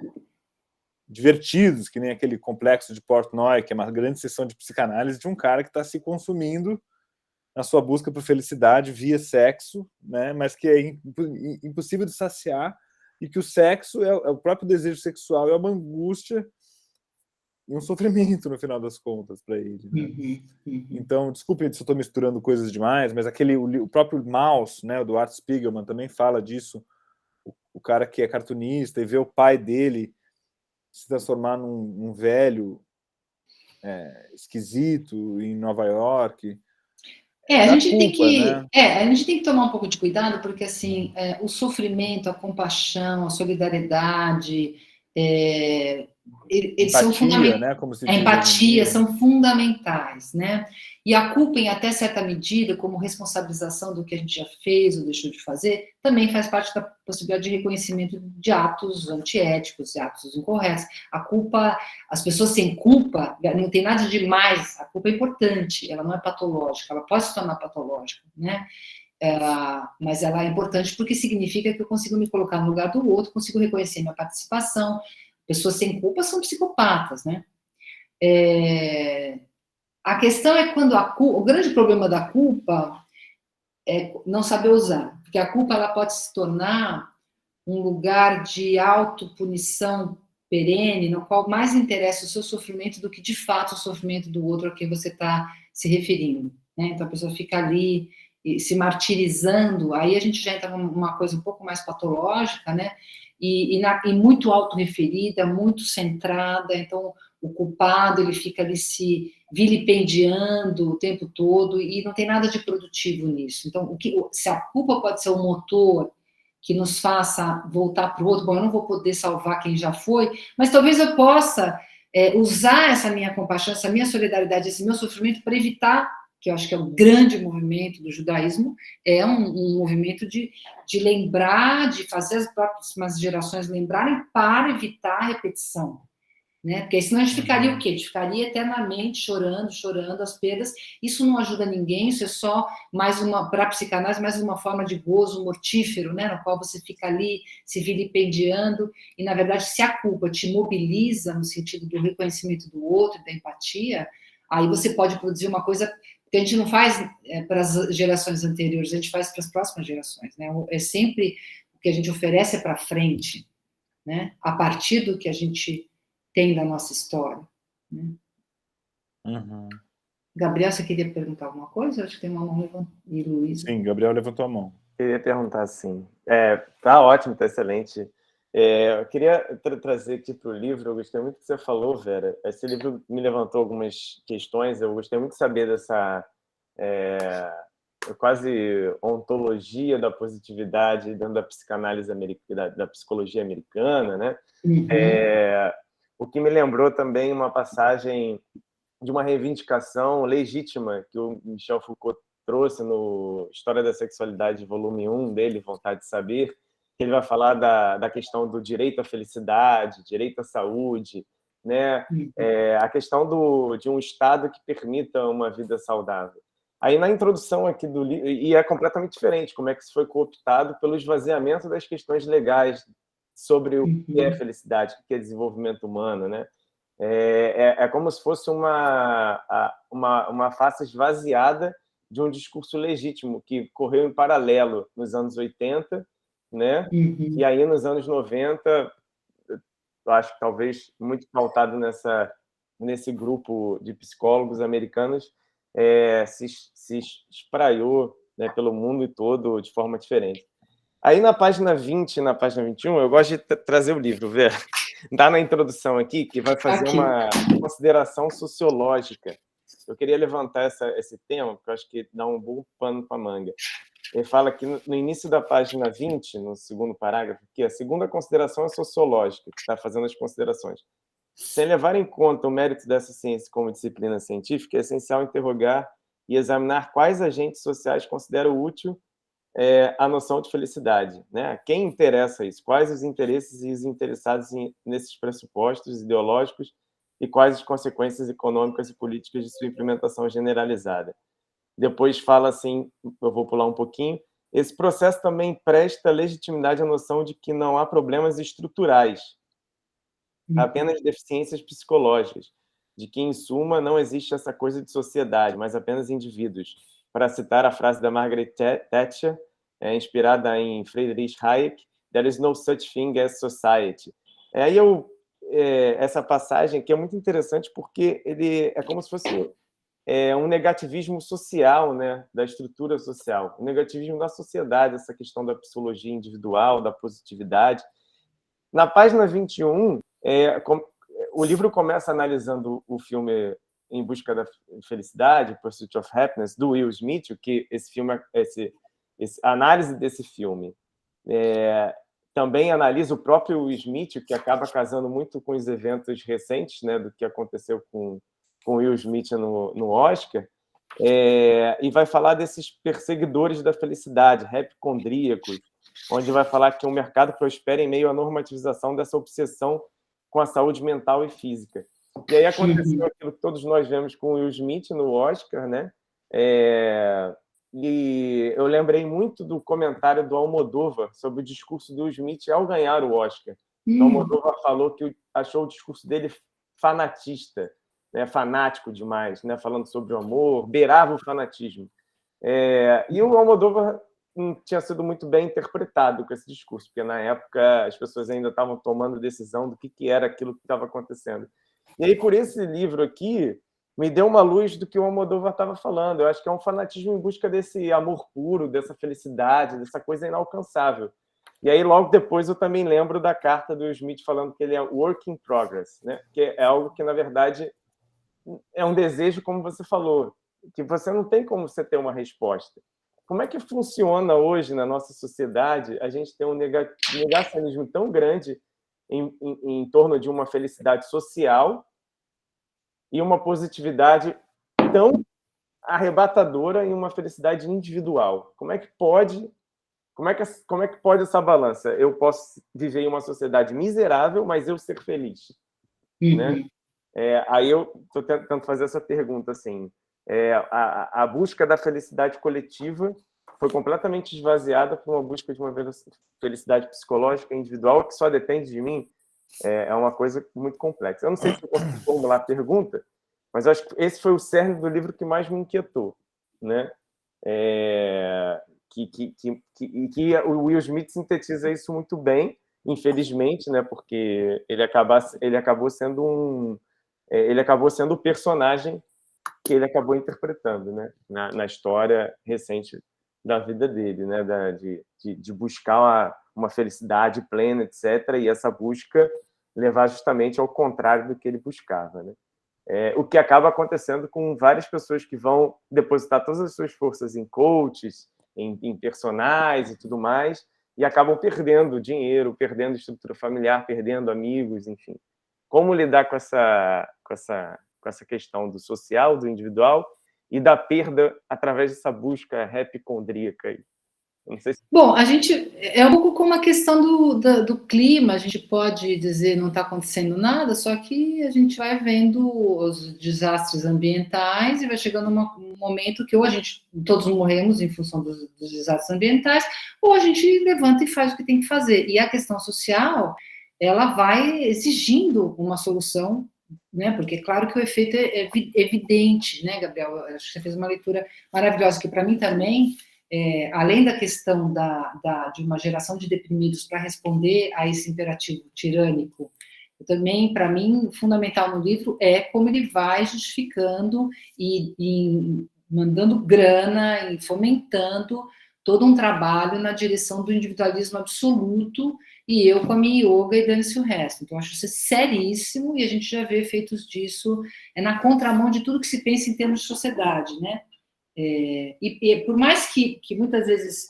A: divertidos, que nem aquele Complexo de Portnoy, que é uma grande sessão de psicanálise de um cara que está se consumindo na sua busca por felicidade via sexo, né, mas que é impossível de saciar, e que o sexo o próprio desejo sexual, é uma angústia e um sofrimento, no final das contas, para ele, né? Então, desculpe se eu estou misturando coisas demais, mas o próprio Maus, né, o do Art Spiegelman, também fala disso, o cara que é cartunista e vê o pai dele se transformar num velho esquisito em Nova York.
C: A gente
A: culpa,
C: tem que,
A: né?
C: a gente tem que tomar um pouco de cuidado, porque assim, o sofrimento, a compaixão, a solidariedade, eles são fundamentais.
A: Né? Como se
C: A
A: diz
C: empatia são fundamentais, né? E a culpa, em até certa medida, como responsabilização do que a gente já fez ou deixou de fazer, também faz parte da possibilidade de reconhecimento de atos antiéticos, de atos incorretos. A culpa, as pessoas sem culpa, não tem nada de mais, a culpa é importante, ela não é patológica, ela pode se tornar patológica, né? Mas ela é importante porque significa que eu consigo me colocar no lugar do outro, consigo reconhecer minha participação. Pessoas sem culpa são psicopatas, né? A questão é quando o grande problema da culpa é não saber usar, porque a culpa ela pode se tornar um lugar de autopunição perene, no qual mais interessa o seu sofrimento do que, de fato, o sofrimento do outro a quem você está se referindo, né? Então, a pessoa fica ali se martirizando, aí a gente já entra numa coisa um pouco mais patológica, né? E muito autorreferida, muito centrada, então o culpado, ele fica ali se vilipendiando o tempo todo, e não tem nada de produtivo nisso. Então, se a culpa pode ser um motor que nos faça voltar para o outro, bom, eu não vou poder salvar quem já foi, mas talvez eu possa usar essa minha compaixão, essa minha solidariedade, esse meu sofrimento para evitar, que eu acho que é o grande movimento do judaísmo, é um movimento de lembrar, de fazer as próximas gerações lembrarem para evitar a repetição, né? Porque senão a gente ficaria o quê? A gente ficaria eternamente chorando as perdas. Isso não ajuda ninguém, isso é só para a psicanálise, mais uma forma de gozo mortífero, né? No qual você fica ali se vilipendiando, e na verdade, se a culpa te mobiliza no sentido do reconhecimento do outro, da empatia, aí você pode produzir uma coisa que a gente não faz para as gerações anteriores, a gente faz para as próximas gerações, né? É sempre o que a gente oferece para frente, né? A partir do que a gente tem da nossa história, né? Gabriel, você queria perguntar alguma coisa? Eu acho que tem uma mão levantada. E Luísa?
A: Sim, Gabriel levantou a mão.
D: Queria perguntar, sim. Tá ótimo, tá excelente. Eu queria trazer aqui para o livro, eu gostei muito do que você falou, Vera. Esse livro me levantou algumas questões, eu gostei muito de saber dessa quase ontologia da positividade dentro da psicanálise americana, da psicologia americana, né? O que me lembrou também uma passagem de uma reivindicação legítima que o Michel Foucault trouxe no História da Sexualidade, volume 1 dele, Vontade de Saber, que ele vai falar da questão do direito à felicidade, direito à saúde, né? A questão de um Estado que permita uma vida saudável. Aí, na introdução aqui do livro, e é completamente diferente, como é que isso foi cooptado pelo esvaziamento das questões legais sobre o que é felicidade, o que é desenvolvimento humano, né? É como se fosse uma face esvaziada de um discurso legítimo que correu em paralelo nos anos 80, né? E aí, nos anos 90, eu acho que talvez muito pautado nesse grupo de psicólogos americanos, se espraiou, né, pelo mundo todo de forma diferente. Aí, na página 20 e na página 21, eu gosto de trazer o livro, Vera. Dá na introdução aqui que vai fazer
C: Aqui.
D: uma consideração sociológica. Eu queria levantar esse tema, porque eu acho que dá um bom pano para manga. Ele fala que no início da página 20, no segundo parágrafo, que a segunda consideração é sociológica, que está fazendo as considerações. Sem levar em conta o mérito dessa ciência como disciplina científica, é essencial interrogar e examinar quais agentes sociais consideram útil a noção de felicidade, né? Quem interessa isso? Quais os interesses e os interessados nesses pressupostos ideológicos e quais as consequências econômicas e políticas de sua implementação generalizada? Depois fala assim, eu vou pular um pouquinho, esse processo também presta legitimidade à noção de que não há problemas estruturais, apenas deficiências psicológicas, de que, em suma, não existe essa coisa de sociedade, mas apenas indivíduos. Para citar a frase da Margaret Thatcher, inspirada em Friedrich Hayek, "There is no such thing as society". Aí essa passagem aqui é muito interessante porque ele é como se fosse um negativismo social, né, da estrutura social, um negativismo da sociedade, essa questão da psicologia individual, da positividade. Na página 21, o livro começa analisando o filme Em Busca da Felicidade, Pursuit of Happiness, do Will Smith, que esse filme, a análise desse filme também analisa o próprio Will Smith, que acaba casando muito com os eventos recentes, né, do que aconteceu com Will Smith no Oscar, e vai falar desses perseguidores da felicidade, hipocondríacos, onde vai falar que o mercado prospera em meio à normativização dessa obsessão com a saúde mental e física. E aí aconteceu aquilo que todos nós vemos com o Will Smith no Oscar, né? E eu lembrei muito do comentário do Almodóvar sobre o discurso do Will Smith ao ganhar o Oscar. O Almodóvar falou que achou o discurso dele fanatista, né? Fanático demais, né? Falando sobre o amor, beirava o fanatismo. E o Almodóvar não tinha sido muito bem interpretado com esse discurso, porque na época as pessoas ainda estavam tomando decisão do que era aquilo que estava acontecendo. E aí, por esse livro aqui, me deu uma luz do que o Almodóvar estava falando. Eu acho que é um fanatismo em busca desse amor puro, dessa felicidade, dessa coisa inalcançável. E aí, logo depois, eu também lembro da carta do Will Smith falando que ele é work in progress, né? Que é algo que, na verdade, é um desejo, como você falou, que você não tem como você ter uma resposta. Como é que funciona hoje na nossa sociedade a gente ter um negacionismo tão grande em torno de uma felicidade social e uma positividade tão arrebatadora em uma felicidade individual? Como é que pode essa balança? Eu posso viver em uma sociedade miserável, mas eu ser feliz, né? Aí eu estou tentando fazer essa pergunta assim. A busca da felicidade coletiva foi completamente esvaziada por uma busca de uma felicidade psicológica individual que só depende de mim. É uma coisa muito complexa. Eu não sei se eu consigo formular a pergunta, mas eu acho que esse foi o cerne do livro que mais me inquietou, né? Que o Will Smith sintetiza isso muito bem, infelizmente, né? Porque ele acabou sendo o personagem que ele acabou interpretando, né? Na história recente da vida dele, né? De buscar uma felicidade plena, etc. E essa busca levar justamente ao contrário do que ele buscava, né? O que acaba acontecendo com várias pessoas que vão depositar todas as suas forças em coaches, em personagens e tudo mais, e acabam perdendo dinheiro, perdendo estrutura familiar, perdendo amigos, enfim. Como lidar com essa questão do social, do individual, e da perda através dessa busca hipocondríaca aí? Não sei se...
C: Bom, a gente é um pouco como a questão do clima, a gente pode dizer não está acontecendo nada, só que a gente vai vendo os desastres ambientais e vai chegando um momento que ou todos morremos em função dos desastres ambientais, ou a gente levanta e faz o que tem que fazer. E a questão social, ela vai exigindo uma solução, né? Porque claro que o efeito é evidente, né, Gabriel? Acho que você fez uma leitura maravilhosa, que para mim também... além da questão de uma geração de deprimidos para responder a esse imperativo tirânico, também, para mim, fundamental no livro é como ele vai justificando e mandando grana e fomentando todo um trabalho na direção do individualismo absoluto e eu com a minha yoga e dane-se o resto. Então, acho isso seríssimo, e a gente já vê efeitos disso na contramão de tudo que se pensa em termos de sociedade, né? E por mais que muitas vezes,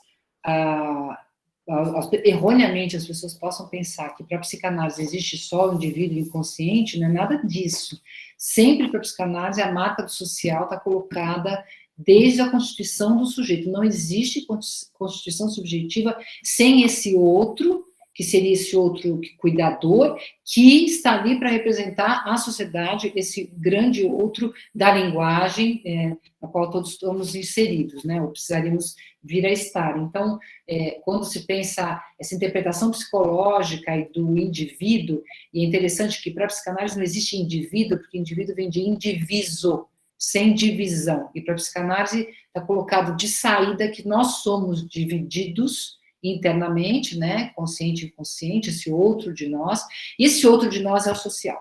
C: erroneamente, as pessoas possam pensar que para a psicanálise existe só o indivíduo inconsciente, não é nada disso. Sempre para a psicanálise a marca do social está colocada desde a constituição do sujeito. Não existe constituição subjetiva sem esse outro, que seria esse outro cuidador, que está ali para representar a sociedade, esse grande outro da linguagem, na qual todos estamos inseridos, né, ou precisaríamos vir a estar. Então, quando se pensa essa interpretação psicológica e do indivíduo, e é interessante que para a psicanálise não existe indivíduo, porque indivíduo vem de indiviso, sem divisão, e para a psicanálise está colocado de saída que nós somos divididos internamente, né, consciente e inconsciente, esse outro de nós, e esse outro de nós é o social.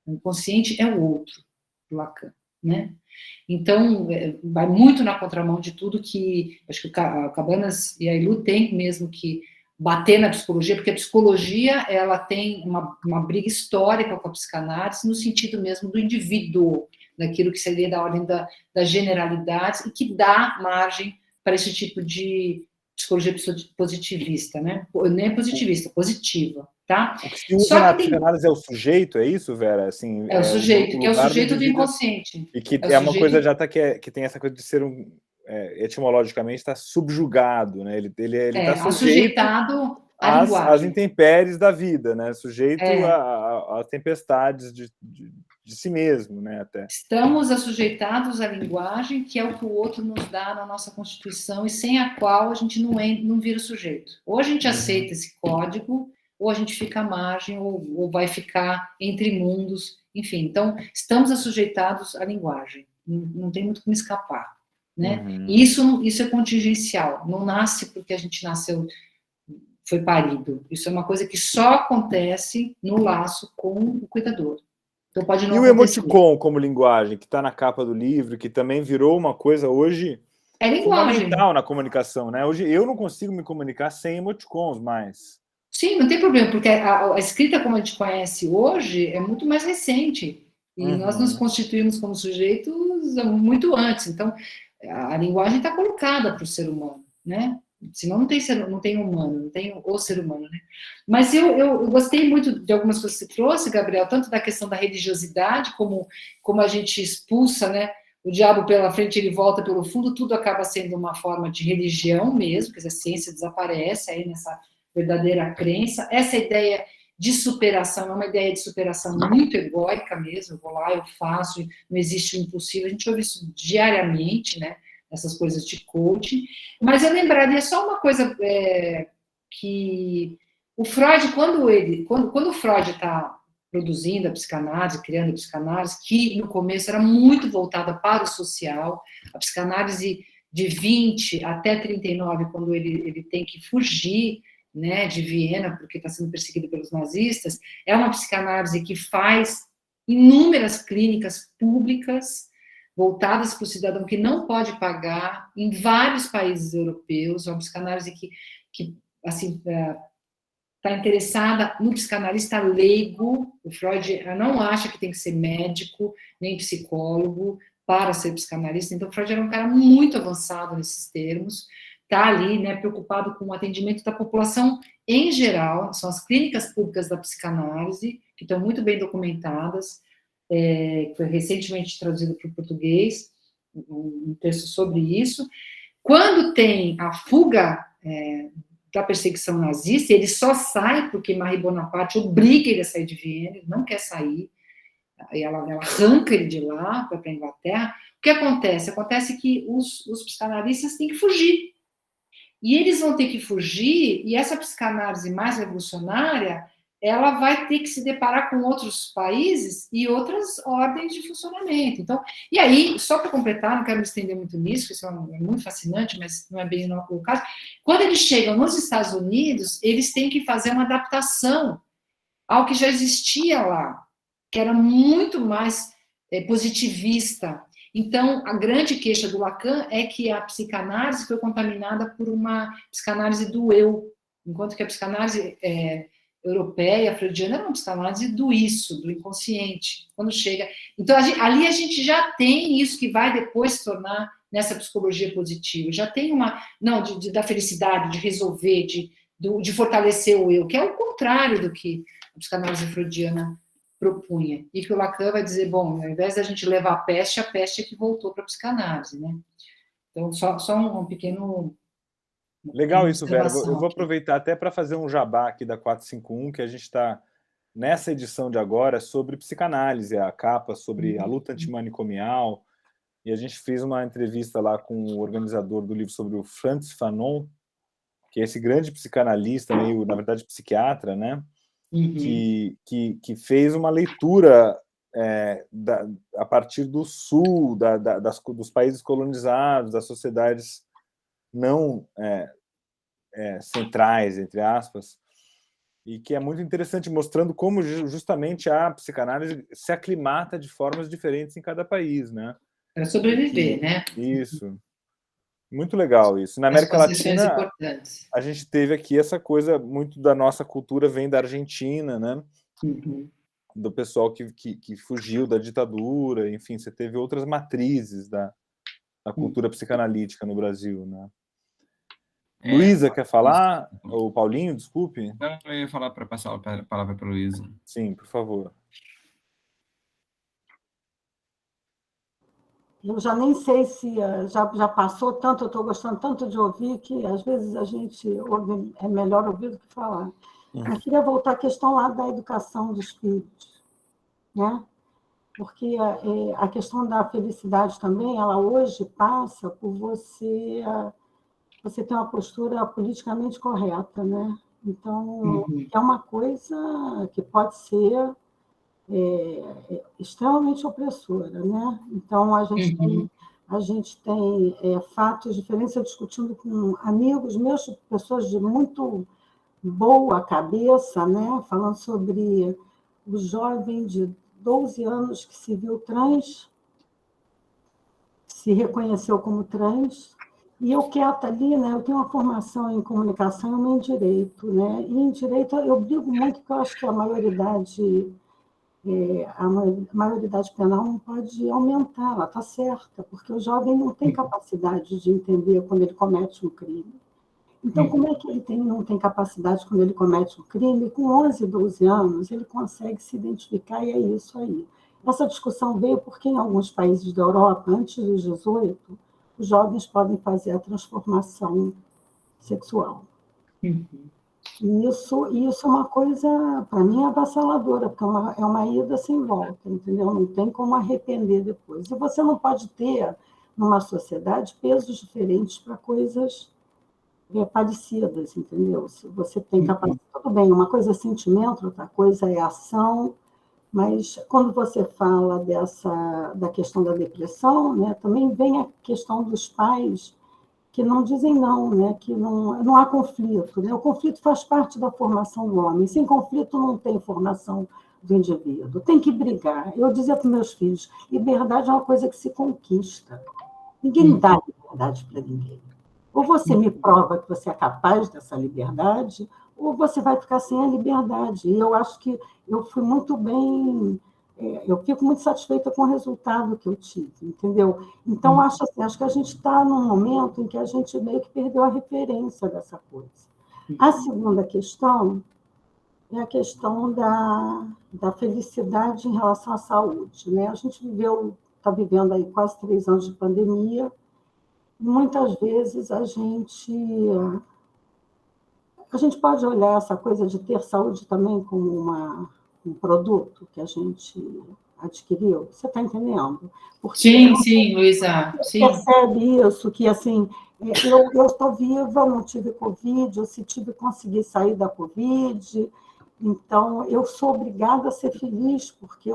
C: O inconsciente é o outro, do Lacan, né? Então, vai muito na contramão de tudo que, acho que o Cabanas e a Ailú tem mesmo que bater na psicologia, porque a psicologia, ela tem uma briga histórica com a psicanálise, no sentido mesmo do indivíduo, daquilo que seria da ordem das generalidades, e que dá margem para esse tipo de psicologia positivista, né? Nem é positivista, positiva, tá?
A: O que se usa na psicanálise é o sujeito, é isso, Vera? Assim,
C: é o sujeito, que é o sujeito do inconsciente.
A: E que é uma coisa já que tem essa coisa de ser etimologicamente está subjugado, né? Ele está
C: sujeitado
A: às intempéries da vida, né? Sujeito às tempestades de si mesmo, né? Até.
C: Estamos assujeitados à linguagem, que é o que o outro nos dá na nossa Constituição, e sem a qual a gente não vira sujeito. Ou a gente aceita esse código, ou a gente fica à margem, ou vai ficar entre mundos, enfim. Então, estamos assujeitados à linguagem, não tem muito como escapar, né? E isso é contingencial, não nasce porque a gente nasceu, foi parido. Isso é uma coisa que só acontece no laço com o cuidador. Então pode não
A: acontecer.
C: O
A: emoticon como linguagem, que está na capa do livro, que também virou uma coisa hoje fundamental na comunicação, né? Hoje eu não consigo me comunicar sem emoticons mais.
C: Sim, não tem problema, porque a escrita como a gente conhece hoje é muito mais recente. E nós nos constituímos como sujeitos muito antes. Então, a linguagem está colocada para o ser humano, né? Senão não tem humano, não tem o ser humano, né? Mas eu gostei muito de algumas coisas que você trouxe, Gabriel, tanto da questão da religiosidade, como a gente expulsa, né? O diabo pela frente, ele volta pelo fundo, tudo acaba sendo uma forma de religião mesmo, quer dizer, a ciência desaparece aí nessa verdadeira crença. Essa ideia de superação é uma ideia de superação muito egóica mesmo, eu vou lá, eu faço, não existe o impossível, a gente ouve isso diariamente, né? Essas coisas de coaching, mas eu lembraria só uma coisa que o Freud, quando o Freud está produzindo a psicanálise, criando a psicanálise, que no começo era muito voltada para o social, a psicanálise de 20 até 39, quando ele tem que fugir, né, de Viena, porque está sendo perseguido pelos nazistas, é uma psicanálise que faz inúmeras clínicas públicas, voltadas para o cidadão que não pode pagar, em vários países europeus, uma psicanálise que assim, está interessada no psicanalista leigo. O Freud não acha que tem que ser médico, nem psicólogo, para ser psicanalista. Então, o Freud era um cara muito avançado nesses termos, está ali, né, preocupado com o atendimento da população em geral, são as clínicas públicas da psicanálise, que estão muito bem documentadas, que foi recentemente traduzido para o português, um texto sobre isso. Quando tem a fuga da perseguição nazista, ele só sai porque Marie Bonaparte obriga ele a sair de Viena, ele não quer sair, e ela arranca ele de lá para a Inglaterra. O que acontece? Acontece que os psicanalistas têm que fugir. E eles vão ter que fugir, e essa psicanálise mais revolucionária, ela vai ter que se deparar com outros países e outras ordens de funcionamento. Então, e aí, só para completar, não quero me estender muito nisso, isso é muito fascinante, mas não é bem o caso. Quando eles chegam nos Estados Unidos, eles têm que fazer uma adaptação ao que já existia lá, que era muito mais positivista. Então, a grande queixa do Lacan é que a psicanálise foi contaminada por uma psicanálise do eu, Enquanto que a psicanálise europeia, freudiana, é uma psicanálise do isso, do inconsciente. Quando chega... Então, ali a gente já tem isso que vai depois se tornar nessa psicologia positiva. Já tem uma... Não, da felicidade, de resolver, de fortalecer o eu, que é o contrário do que a psicanálise freudiana propunha. E que o Lacan vai dizer, bom, ao invés da gente levar a peste é que voltou para a psicanálise, né? Então, só um pequeno...
A: Legal isso, Vera. Eu vou aproveitar até para fazer um jabá aqui da 451, que a gente está nessa edição de agora sobre psicanálise, a capa sobre a luta antimanicomial, e a gente fez uma entrevista lá com o organizador do livro sobre o Frantz Fanon, que é esse grande psicanalista, meio, na verdade, psiquiatra, né? Que fez uma leitura a partir do sul, dos países colonizados, das sociedades não centrais, entre aspas, e que é muito interessante, mostrando como justamente a psicanálise se aclimata de formas diferentes em cada país, né?
C: Para sobreviver, né?
A: Isso. Muito legal isso. Na América Latina, a gente teve aqui essa coisa, muito da nossa cultura vem da Argentina, né? Do pessoal que fugiu da ditadura, enfim, você teve outras matrizes da cultura psicanalítica no Brasil, né? Luísa, quer falar? Ou Paulinho, desculpe?
B: Não, eu ia falar para passar a palavra para a Luísa.
A: Sim, por favor.
E: Eu já nem sei se já passou tanto, eu estou gostando tanto de ouvir, que às vezes a gente ouve, é melhor ouvir do que falar. Eu queria voltar à questão lá da educação dos filhos, né? Porque a questão da felicidade também, ela hoje passa por você ter uma postura politicamente correta, né? Então, é uma coisa que pode ser extremamente opressora, né? Então, a gente tem fatos diferentes, eu discutindo com amigos meus, pessoas de muito boa cabeça, né? Falando sobre o jovem de 12 anos que se viu trans, se reconheceu como trans, e eu quieta ali, né? Eu tenho uma formação em comunicação e uma em direito, né? E em direito eu brigo muito, porque eu acho que a maioridade penal não pode aumentar, ela está certa, porque o jovem não tem capacidade de entender quando ele comete um crime. Então, como é que ele não tem capacidade quando ele comete um crime? Com 11, 12 anos, ele consegue se identificar e é isso aí. Essa discussão veio porque em alguns países da Europa, antes dos 18, os jovens podem fazer a transformação sexual. E isso é uma coisa, para mim, avassaladora, porque é uma ida sem volta, entendeu? Não tem como arrepender depois. E você não pode ter, numa sociedade, pesos diferentes para coisas parecidas, entendeu? Se você tem capacidade... Tudo bem, uma coisa é sentimento, outra coisa é ação, mas quando você fala da questão da depressão, né, também vem a questão dos pais que não dizem não, né? Que não há conflito, né? O conflito faz parte da formação do homem. Sem conflito não tem formação do indivíduo. Tem que brigar. Eu dizia para meus filhos, liberdade é uma coisa que se conquista. Ninguém dá liberdade para ninguém. Ou você me prova que você é capaz dessa liberdade, ou você vai ficar sem a liberdade. E eu acho que eu fui muito bem... Eu fico muito satisfeita com o resultado que eu tive, entendeu? Então, acho que a gente está num momento em que a gente meio que perdeu a referência dessa coisa. A segunda questão é a questão da felicidade em relação à saúde, né? A gente está vivendo aí quase 3 anos de pandemia, e muitas vezes a gente pode olhar essa coisa de ter saúde também como um produto que a gente adquiriu. Você está entendendo?
C: Porque sim, Luísa.
E: Você percebe isso, que assim, eu estou viva, não tive Covid, eu se tive, consegui sair da Covid, então eu sou obrigada a ser feliz, porque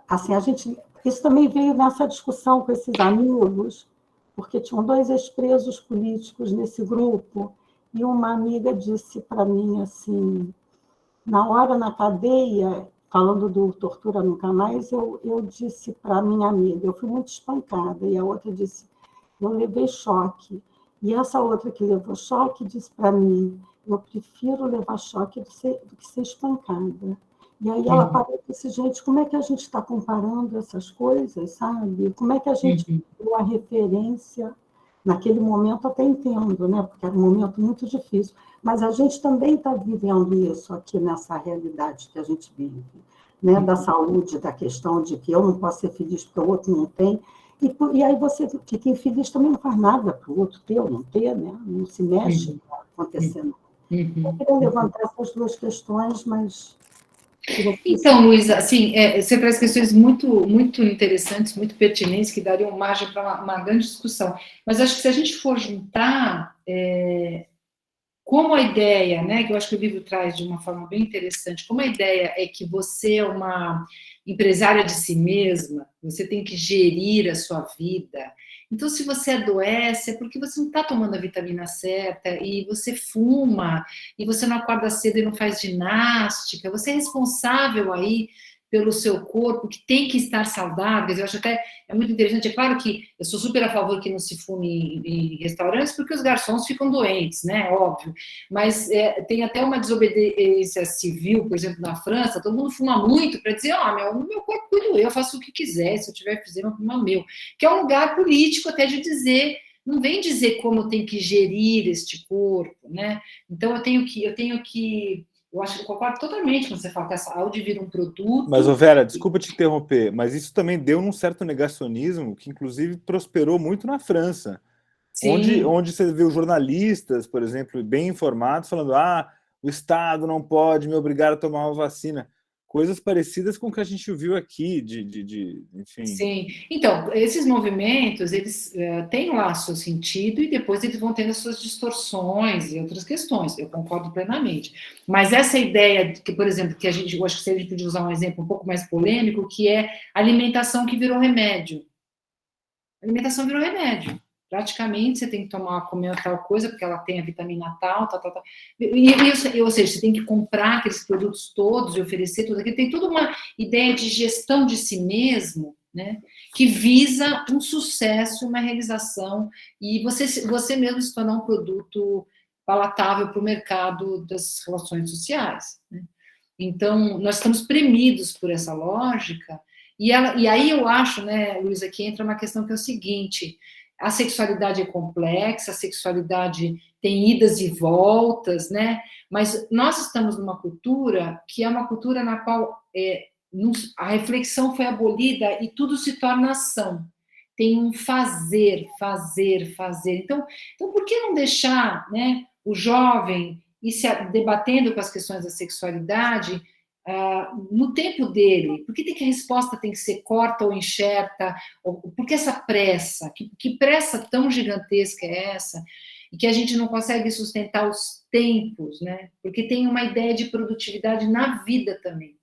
E: assim, isso também veio nessa discussão com esses amigos, porque tinham 2 ex-presos políticos nesse grupo, e uma amiga disse para mim assim, na hora na cadeia, falando do Tortura Nunca Mais, eu disse para minha amiga, eu fui muito espancada, e a outra disse, eu levei choque. E essa outra que levou choque disse para mim, eu prefiro levar choque do que ser espancada. E aí ela parou e disse, gente, como é que a gente está comparando essas coisas, sabe? Como é que a gente viu a referência? Naquele momento até entendo, né? Porque era um momento muito difícil. Mas a gente também está vivendo isso aqui nessa realidade que a gente vive, né? Da saúde, da questão de que eu não posso ser feliz porque o outro não tem. E aí você fica infeliz também, não faz nada para o outro ter ou não ter, né? Não se mexe acontecendo. Eu queria levantar essas duas questões, mas...
C: Então, Luísa, assim, você traz questões muito, muito interessantes, muito pertinentes, que dariam margem para uma grande discussão. Mas acho que se a gente for juntar, como a ideia, né, que eu acho que o livro traz de uma forma bem interessante, como a ideia é que você é uma empresária de si mesma, você tem que gerir a sua vida. Então, se você adoece, é porque você não está tomando a vitamina certa, e você fuma, e você não acorda cedo e não faz ginástica, você é responsável aí pelo seu corpo, que tem que estar saudável. Eu acho até muito interessante. É claro que eu sou super a favor que não se fume em restaurantes, porque os garçons ficam doentes, né? Óbvio. Mas tem até uma desobediência civil, por exemplo, na França, todo mundo fuma muito para dizer, meu corpo cuido eu faço o que quiser, se eu tiver que fazer, não é meu. Que é um lugar político até de dizer, não vem dizer como eu tenho que gerir este corpo, né? Então eu tenho que eu acho que eu concordo totalmente quando você fala que a saúde vira um produto.
A: Mas, Vera, desculpa te interromper, mas isso também deu um certo negacionismo que, inclusive, prosperou muito na França. Onde você vê os jornalistas, por exemplo, bem informados, falando o Estado não pode me obrigar a tomar uma vacina. Coisas parecidas com o que a gente viu aqui, enfim...
C: Sim. Então, esses movimentos, eles têm lá seu sentido e depois eles vão tendo as suas distorções e outras questões, eu concordo plenamente. Mas essa ideia, que, por exemplo, eu acho que a gente podia usar um exemplo um pouco mais polêmico, que é alimentação que virou remédio. A alimentação virou remédio. Praticamente, você tem que comer tal coisa, porque ela tem a vitamina tal. Ou seja, você tem que comprar aqueles produtos todos e oferecer tudo aquilo. Tem toda uma ideia de gestão de si mesmo, né, que visa um sucesso, uma realização, e você mesmo se tornar um produto palatável para o mercado das relações sociais, né? Então, nós estamos premidos por essa lógica, e aí eu acho, né, Luísa, que entra uma questão que é o seguinte: a sexualidade é complexa, a sexualidade tem idas e voltas, né? Mas nós estamos numa cultura que é uma cultura na qual a reflexão foi abolida e tudo se torna ação. Tem um fazer. Então por que não deixar, né, o jovem ir se debatendo com as questões da sexualidade no tempo dele? Por que a resposta tem que ser corta ou enxerta? Por que essa pressa? Que pressa tão gigantesca é essa? E que a gente não consegue sustentar os tempos, né? Porque tem uma ideia de produtividade na vida também.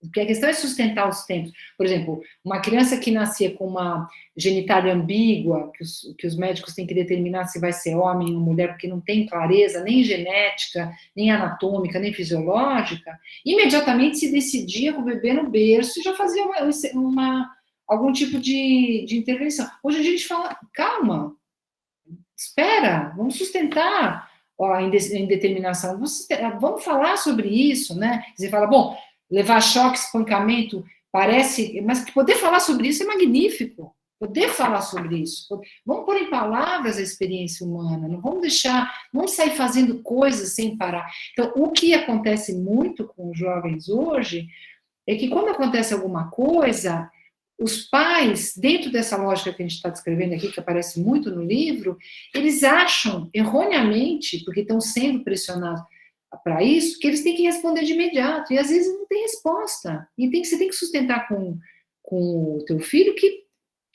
C: Porque a questão é sustentar os tempos. Por exemplo, uma criança que nascia com uma genitália ambígua, que os médicos têm que determinar se vai ser homem ou mulher, porque não tem clareza nem genética, nem anatômica, nem fisiológica, imediatamente se decidia com o bebê no berço e já fazia algum tipo de intervenção. Hoje a gente fala, calma, espera, vamos sustentar a indeterminação, vamos falar sobre isso, né? Você fala, bom, levar choque, espancamento, parece... Mas poder falar sobre isso é magnífico. Poder falar sobre isso. Vamos pôr em palavras a experiência humana. Não vamos vamos sair fazendo coisas sem parar. Então, o que acontece muito com os jovens hoje é que quando acontece alguma coisa, os pais, dentro dessa lógica que a gente está descrevendo aqui, que aparece muito no livro, eles acham, erroneamente, porque estão sendo pressionados para isso, que eles têm que responder de imediato, e às vezes não tem resposta, e você tem que sustentar com o teu filho que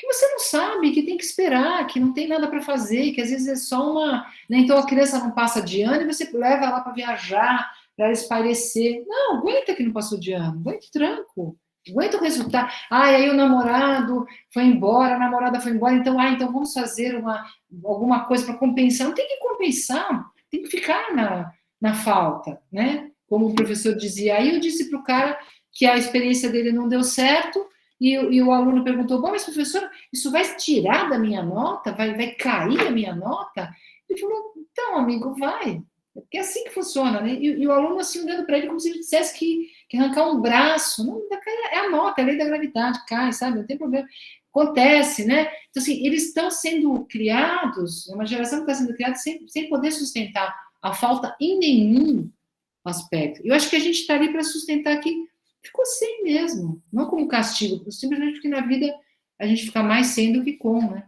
C: você não sabe, que tem que esperar, que não tem nada para fazer, que às vezes é só uma... Né? Então a criança não passa de ano e você leva ela para viajar, para espairecer. Não, aguenta que não passou de ano, aguenta o tranco, aguenta o resultado. Aí o namorado foi embora, a namorada foi embora, então vamos fazer alguma coisa para compensar. Não tem que compensar, tem que ficar na falta, né? Como o professor dizia. Aí eu disse para o cara que a experiência dele não deu certo, e o aluno perguntou, bom, mas professor, isso vai tirar da minha nota? Vai cair a minha nota? Ele falou, então, amigo, vai. Porque é assim que funciona, né? E o aluno, assim, olhando para ele como se ele dissesse que arrancar um braço. Não, é a nota, é a lei da gravidade, cai, sabe? Não tem problema. Acontece, né? Então, assim, eles estão sendo criados, é uma geração que está sendo criada sem poder sustentar a falta em nenhum aspecto. Eu acho que a gente está ali para sustentar que ficou sem mesmo, não como castigo, simplesmente porque na vida a gente fica mais sem do que com, né?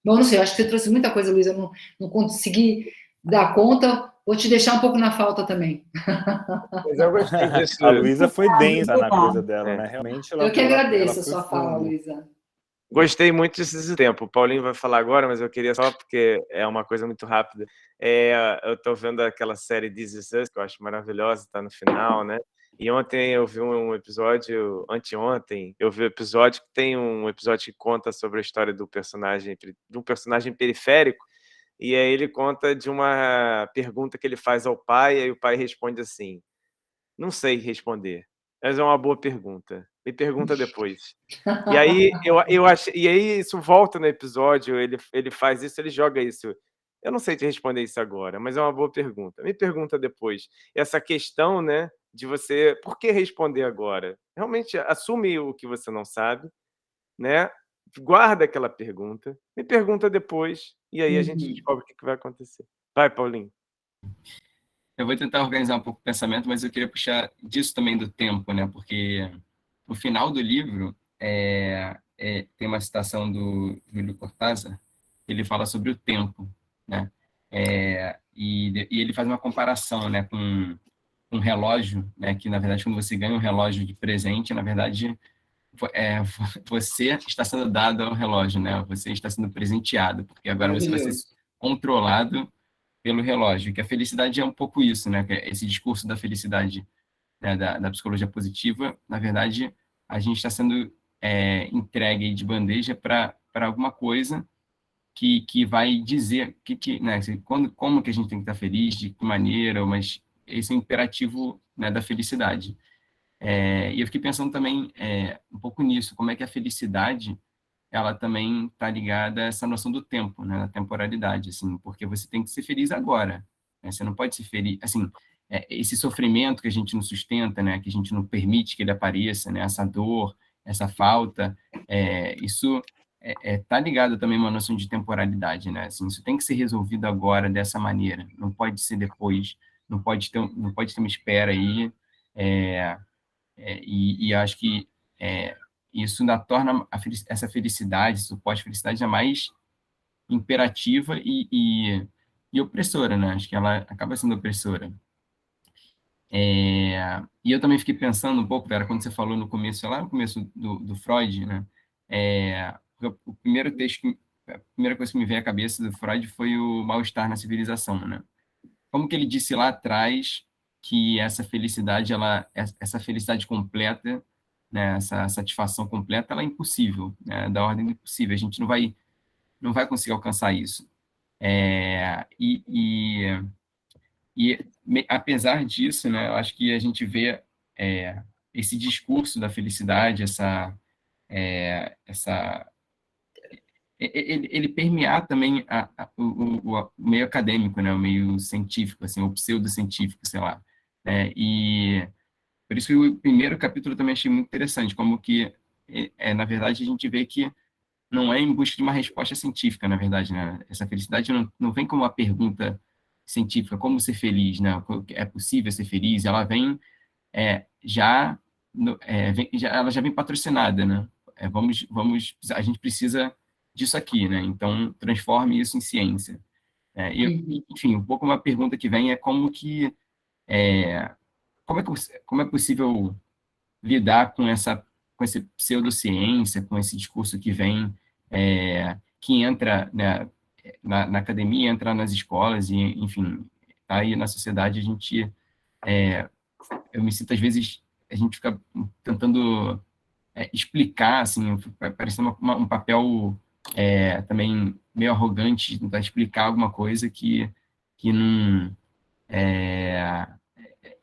C: Bom, não sei, eu acho que você trouxe muita coisa, Luísa, não consegui dar conta, vou te deixar um pouco na falta também.
D: Mas eu gostei disso.
A: A Luísa foi densa na coisa dela, né? Realmente ela.
C: Eu que agradeço
A: ela
C: a sua fala, Luísa.
D: Gostei muito desse tempo. O Paulinho vai falar agora, mas eu queria só, porque é uma coisa muito rápida. Eu estou vendo aquela série This Is Us, que eu acho maravilhosa, está no final, né? E ontem eu vi um episódio, anteontem, eu vi um episódio que tem um episódio que conta sobre a história de um personagem periférico, e aí ele conta de uma pergunta que ele faz ao pai, e aí o pai responde assim: não sei responder, mas é uma boa pergunta. Me pergunta depois. E aí eu achei, e aí isso volta no episódio, ele faz isso, ele joga isso. Eu não sei te responder isso agora, mas é uma boa pergunta. Me pergunta depois. Essa questão, né, de você, por que responder agora? Realmente assume o que você não sabe, né? Guarda aquela pergunta, me pergunta depois, e aí a gente descobre o que vai acontecer. Vai, Paulinho.
B: Eu vou tentar organizar um pouco o pensamento, mas eu queria puxar disso também do tempo, né? Porque no final do livro tem uma citação do Júlio Cortázar, ele fala sobre o tempo, né? E ele faz uma comparação, né, com um relógio, né? Que na verdade quando você ganha um relógio de presente, na verdade você está sendo dado ao relógio, né? Você está sendo presenteado, porque agora você vai ser controlado pelo relógio, que a felicidade é um pouco isso, né? Que esse discurso da felicidade, né, da psicologia positiva, na verdade, a gente está sendo entregue de bandeja para alguma coisa que vai dizer né, como que a gente tem que estar feliz, de que maneira, mas esse é o imperativo, né, da felicidade. E eu fiquei pensando também um pouco nisso, como é que a felicidade ela também está ligada a essa noção do tempo, né, da temporalidade, assim, porque você tem que ser feliz agora, né? Você não pode ser feliz, assim, esse sofrimento que a gente não sustenta, né, que a gente não permite que ele apareça, né, essa dor, essa falta, isso tá ligado também a uma noção de temporalidade, né, assim, isso tem que ser resolvido agora dessa maneira, não pode ser depois, não pode ter uma espera aí, e acho que isso ainda torna essa felicidade, essa pós-felicidade, mais imperativa e opressora, né? Acho que ela acaba sendo opressora. E eu também fiquei pensando um pouco, Vera, quando você falou no começo, lá no começo do Freud, né? O primeiro texto, a primeira coisa que me veio à cabeça do Freud foi o mal-estar na civilização, né? Como que ele disse lá atrás que essa felicidade completa, né, essa satisfação completa, ela é impossível, né, da ordem do impossível. A gente não vai conseguir alcançar isso. Apesar disso, né, eu acho que a gente vê esse discurso da felicidade, ele permear também o meio acadêmico, né, o meio científico, assim, o pseudocientífico, sei lá. E por isso que o primeiro capítulo eu também achei muito interessante, como que, na verdade, a gente vê que não é em busca de uma resposta científica, na verdade, né? Essa felicidade não vem como uma pergunta científica, como ser feliz, né? É possível ser feliz? Ela vem ela já vem patrocinada, né? A gente precisa disso aqui, né? Então, transforme isso em ciência. Enfim, um pouco uma pergunta que vem é como é possível lidar com essa pseudociência, com esse discurso que vem, que entra, né, na academia, entra nas escolas e, enfim, tá aí na sociedade. Eu me sinto às vezes, a gente fica tentando explicar, assim, parecendo um papel também meio arrogante, tentar explicar alguma coisa que não,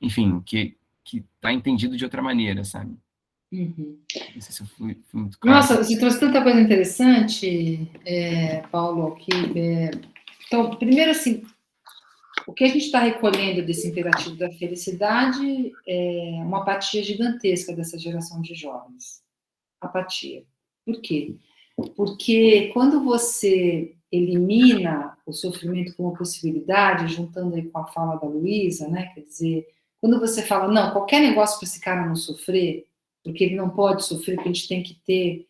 B: enfim, que está entendido de outra maneira, sabe? Não sei se eu fui muito claro.
C: Nossa, você trouxe tanta coisa interessante, Paulo, que Então, primeiro, assim, o que a gente está recolhendo desse imperativo da felicidade é uma apatia gigantesca dessa geração de jovens. Apatia. Por quê? Porque quando você elimina o sofrimento como possibilidade, juntando aí com a fala da Luísa, né? Quer dizer, quando você fala, não, qualquer negócio para esse cara não sofrer, porque ele não pode sofrer, porque a gente tem que ter...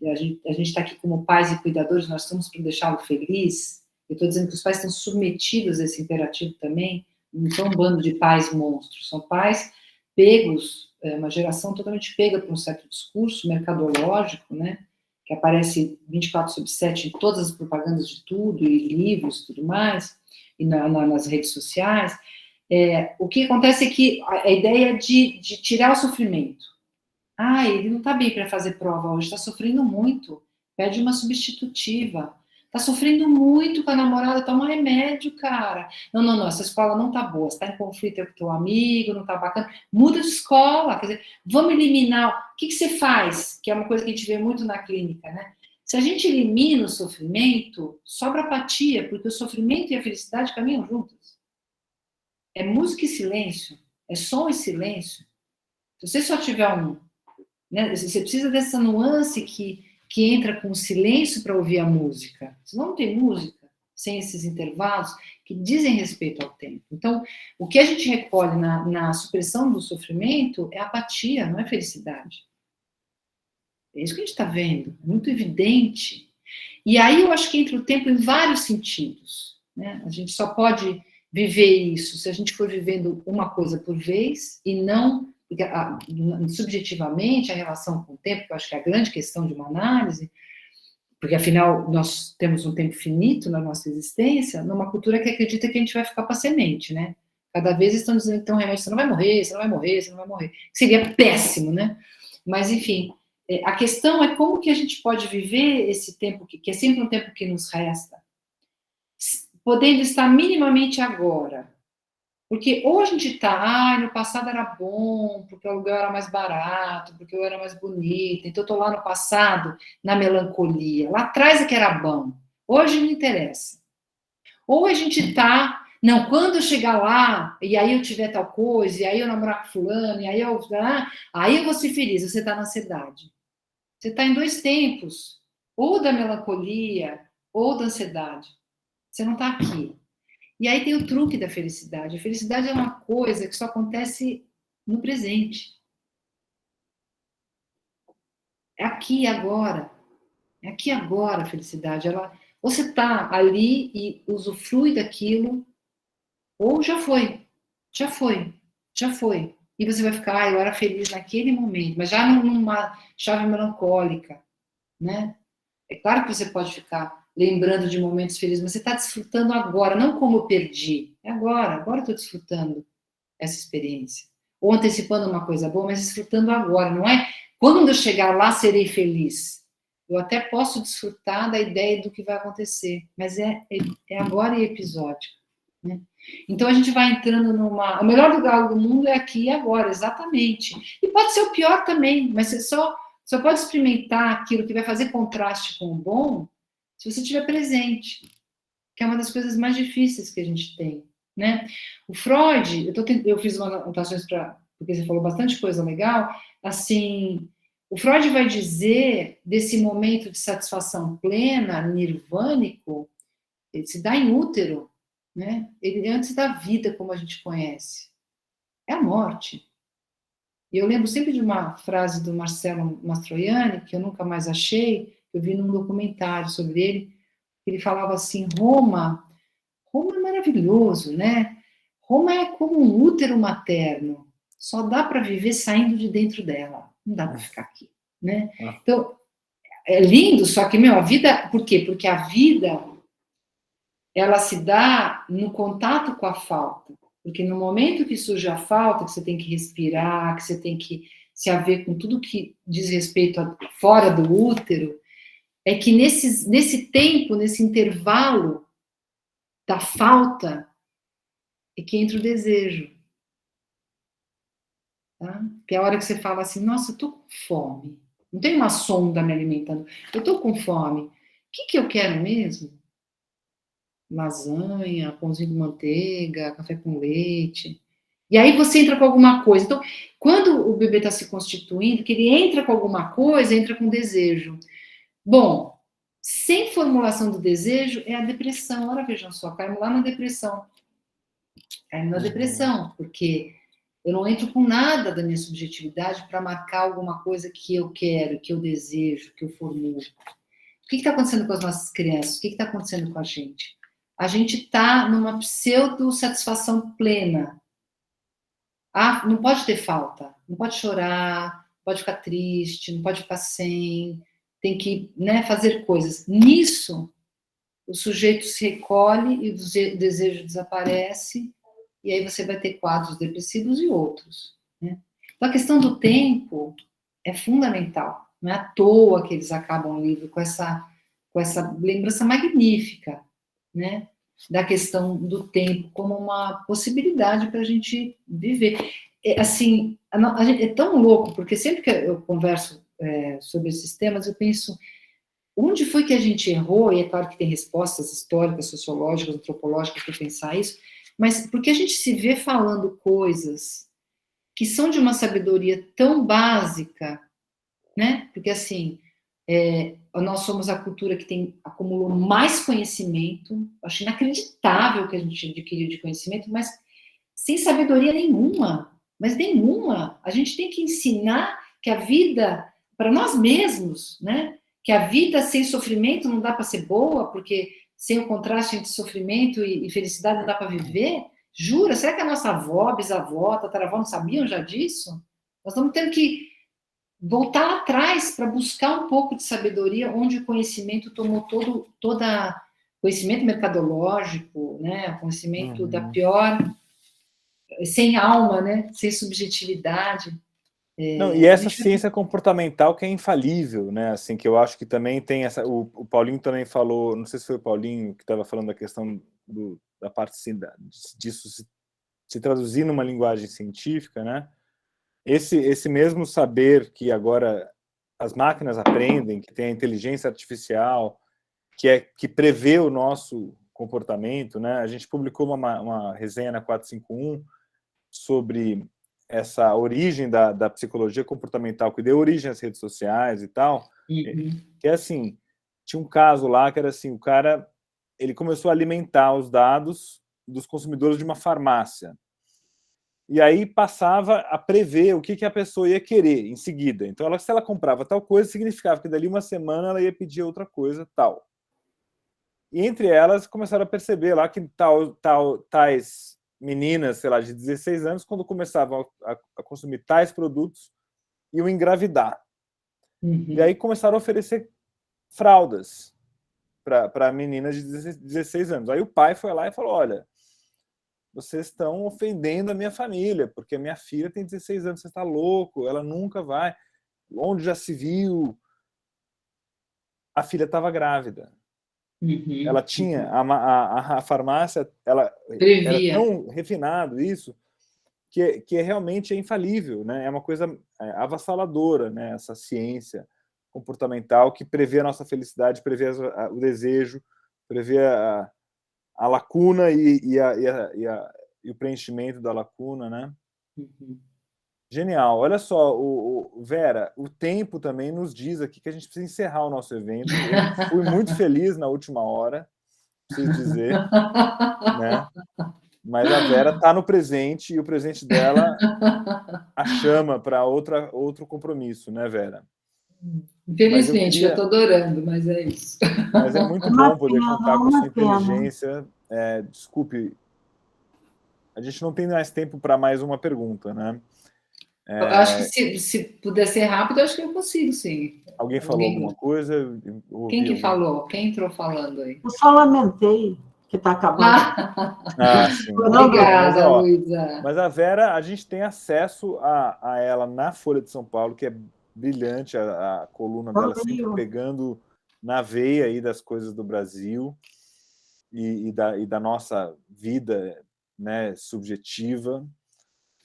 C: a gente está aqui como pais e cuidadores, nós estamos para deixá-lo feliz. Eu estou dizendo que os pais estão submetidos a esse imperativo também, não são um bando de pais monstros, são pais pegos, uma geração totalmente pega por um certo discurso mercadológico, né, que aparece 24/7 em todas as propagandas de tudo, e livros e tudo mais, e nas redes sociais. O que acontece é que a ideia de tirar o sofrimento. Ah, ele não está bem para fazer prova hoje, está sofrendo muito, pede uma substitutiva. Está sofrendo muito com a namorada, toma remédio, cara. Não, essa escola não está boa, você está em conflito com o teu amigo, não está bacana. Muda de escola, quer dizer, vamos eliminar. O que você faz? Que é uma coisa que a gente vê muito na clínica, né? Se a gente elimina o sofrimento, sobra apatia, porque o sofrimento e a felicidade caminham juntos. É música e silêncio, é som e silêncio. Se você só tiver né, você precisa dessa nuance que entra com o silêncio para ouvir a música. Senão não tem música, sem esses intervalos que dizem respeito ao tempo. Então, o que a gente recolhe na supressão do sofrimento é apatia, não é felicidade. É isso que a gente está vendo, é muito evidente. E aí eu acho que entra o tempo em vários sentidos, né? A gente só pode viver isso se a gente for vivendo uma coisa por vez e não... Porque, subjetivamente, a relação com o tempo, que eu acho que é a grande questão de uma análise, porque, afinal, nós temos um tempo finito na nossa existência, numa cultura que acredita que a gente vai ficar para semente, né? Cada vez estão dizendo, então, realmente, você não vai morrer, você não vai morrer, você não vai morrer. Seria péssimo, né? Mas, enfim, a questão é como que a gente pode viver esse tempo, que é sempre um tempo que nos resta, podendo estar minimamente agora. Porque ou a gente está, no passado era bom, porque o aluguel era mais barato, porque eu era mais bonita, então eu estou lá no passado, na melancolia. Lá atrás é que era bom, hoje não interessa. Ou a gente está, não, quando eu chegar lá, e aí eu tiver tal coisa, e aí eu namorar com fulano, e aí eu vou ser feliz, você está na ansiedade. Você está em dois tempos, ou da melancolia, ou da ansiedade. Você não está aqui. E aí tem o truque da felicidade. A felicidade é uma coisa que só acontece no presente. É aqui e agora. É aqui e agora a felicidade. Ou você está ali e usufrui daquilo, ou já foi. Já foi. Já foi. E você vai ficar, eu era feliz naquele momento, mas já numa chave melancólica, né? É claro que você pode ficar lembrando de momentos felizes, mas você está desfrutando agora, não como eu perdi. É agora eu estou desfrutando essa experiência. Ou antecipando uma coisa boa, mas desfrutando agora, não é? Quando eu chegar lá, serei feliz. Eu até posso desfrutar da ideia do que vai acontecer, mas é agora e episódico, né? Então a gente vai entrando o melhor lugar do mundo é aqui e agora, exatamente. E pode ser o pior também, mas você só pode experimentar aquilo que vai fazer contraste com o bom se você estiver presente, que é uma das coisas mais difíceis que a gente tem, né? O Freud, eu fiz umas anotações porque você falou bastante coisa legal, assim, o Freud vai dizer desse momento de satisfação plena, nirvânico, ele se dá em útero, né? Ele antes da vida como a gente conhece. É a morte. E eu lembro sempre de uma frase do Marcelo Mastroianni, que eu nunca mais achei, eu vi num documentário sobre ele, ele falava assim, Roma é maravilhoso, né? Roma é como um útero materno, só dá para viver saindo de dentro dela, não dá para ficar aqui, né? Então, é lindo, só que, a vida... Por quê? Porque a vida, ela se dá no contato com a falta. Porque no momento que surge a falta, que você tem que respirar, que você tem que se haver com tudo que diz respeito a fora do útero, é que nesse tempo, nesse intervalo da falta, é que entra o desejo. Tá? Que é a hora que você fala assim, nossa, eu tô com fome. Não tem uma sonda me alimentando. Eu tô com fome. O que eu quero mesmo? lasanha, pãozinho de manteiga, café com leite. E aí você entra com alguma coisa. Então, quando o bebê está se constituindo, que ele entra com alguma coisa, entra com desejo. Bom, sem formulação do desejo é a depressão. Ora, vejam só, caímos lá na depressão. Caímos na depressão, porque eu não entro com nada da minha subjetividade para marcar alguma coisa que eu quero, que eu desejo, que eu formulo. O que está acontecendo com as nossas crianças? O que está acontecendo com a gente? A gente está numa pseudo-satisfação plena. Ah, não pode ter falta, não pode chorar, não pode ficar triste, não pode ficar sem, tem que, né, fazer coisas. Nisso, o sujeito se recolhe e o desejo desaparece, e aí você vai ter quadros depressivos e outros, né? Então, a questão do tempo é fundamental. Não é à toa que eles acabam o livro com essa lembrança magnífica, né, da questão do tempo como uma possibilidade para a gente viver. Assim, a gente é tão louco, porque sempre que eu converso sobre esses temas, eu penso, onde foi que a gente errou? E é claro que tem respostas históricas, sociológicas, antropológicas para pensar isso, mas porque a gente se vê falando coisas que são de uma sabedoria tão básica, né? Porque, assim, nós somos a cultura que acumulou mais conhecimento, acho inacreditável o que a gente adquiriu de conhecimento, mas sem sabedoria nenhuma, mas nenhuma. A gente tem que ensinar que a vida, para nós mesmos, né? Que a vida sem sofrimento não dá para ser boa, porque sem o contraste entre sofrimento e felicidade não dá para viver. Jura? Será que a nossa avó, bisavó, tataravó não sabiam já disso? Nós estamos tendo que voltar lá atrás para buscar um pouco de sabedoria, onde o conhecimento tomou toda conhecimento mercadológico, né, conhecimento da pior, sem alma, né, sem subjetividade.
A: Não, e essa ciência comportamental que é infalível, né? Assim, que eu acho que também tem essa. O Paulinho também falou, não sei se foi o Paulinho que estava falando da questão da parte assim, disso se traduzir numa linguagem científica, né? Esse mesmo saber que agora as máquinas aprendem, que tem a inteligência artificial, que prevê o nosso comportamento, né? A gente publicou uma resenha na 451 sobre essa origem da psicologia comportamental, que deu origem às redes sociais e tal, que é assim, tinha um caso lá que era assim, o cara, ele começou a alimentar os dados dos consumidores de uma farmácia, e aí passava a prever o que a pessoa ia querer em seguida. Então, se ela comprava tal coisa, significava que dali uma semana ela ia pedir outra coisa, tal. E entre elas, começaram a perceber lá que tais meninas, sei lá, de 16 anos, quando começavam a consumir tais produtos, iam engravidar. E aí começaram a oferecer fraldas para meninas de 16 anos. Aí o pai foi lá e falou, olha, vocês estão ofendendo a minha família, porque a minha filha tem 16 anos, você está louco, ela nunca vai. Onde já se viu? A filha estava grávida. Ela tinha, a farmácia, ela era tão refinado isso, que realmente é infalível, né? É uma coisa avassaladora, né? Essa ciência comportamental que prevê a nossa felicidade, prevê o desejo, prevê a lacuna e o preenchimento da lacuna, né? Genial. Olha só, Vera, o tempo também nos diz aqui que a gente precisa encerrar o nosso evento. Eu fui muito feliz na última hora, preciso dizer, né? Mas a Vera está no presente e o presente dela a chama para outro compromisso, né, Vera?
C: Infelizmente, eu estou adorando, mas é isso.
A: Mas é muito bom poder contar com sua inteligência. Desculpe, a gente não tem mais tempo para mais uma pergunta, né?
C: Eu acho que se puder ser rápido, acho que eu consigo, sim.
A: Alguém falou alguma coisa?
C: Quem que falou? Quem entrou falando aí?
E: Eu só lamentei que está acabando.
A: Sim.
C: Obrigada, Luísa.
A: Mas a Vera, a gente tem acesso a ela na Folha de São Paulo, que é brilhante, a coluna dela sempre pegando na veia aí das coisas do Brasil e da nossa vida, né, subjetiva.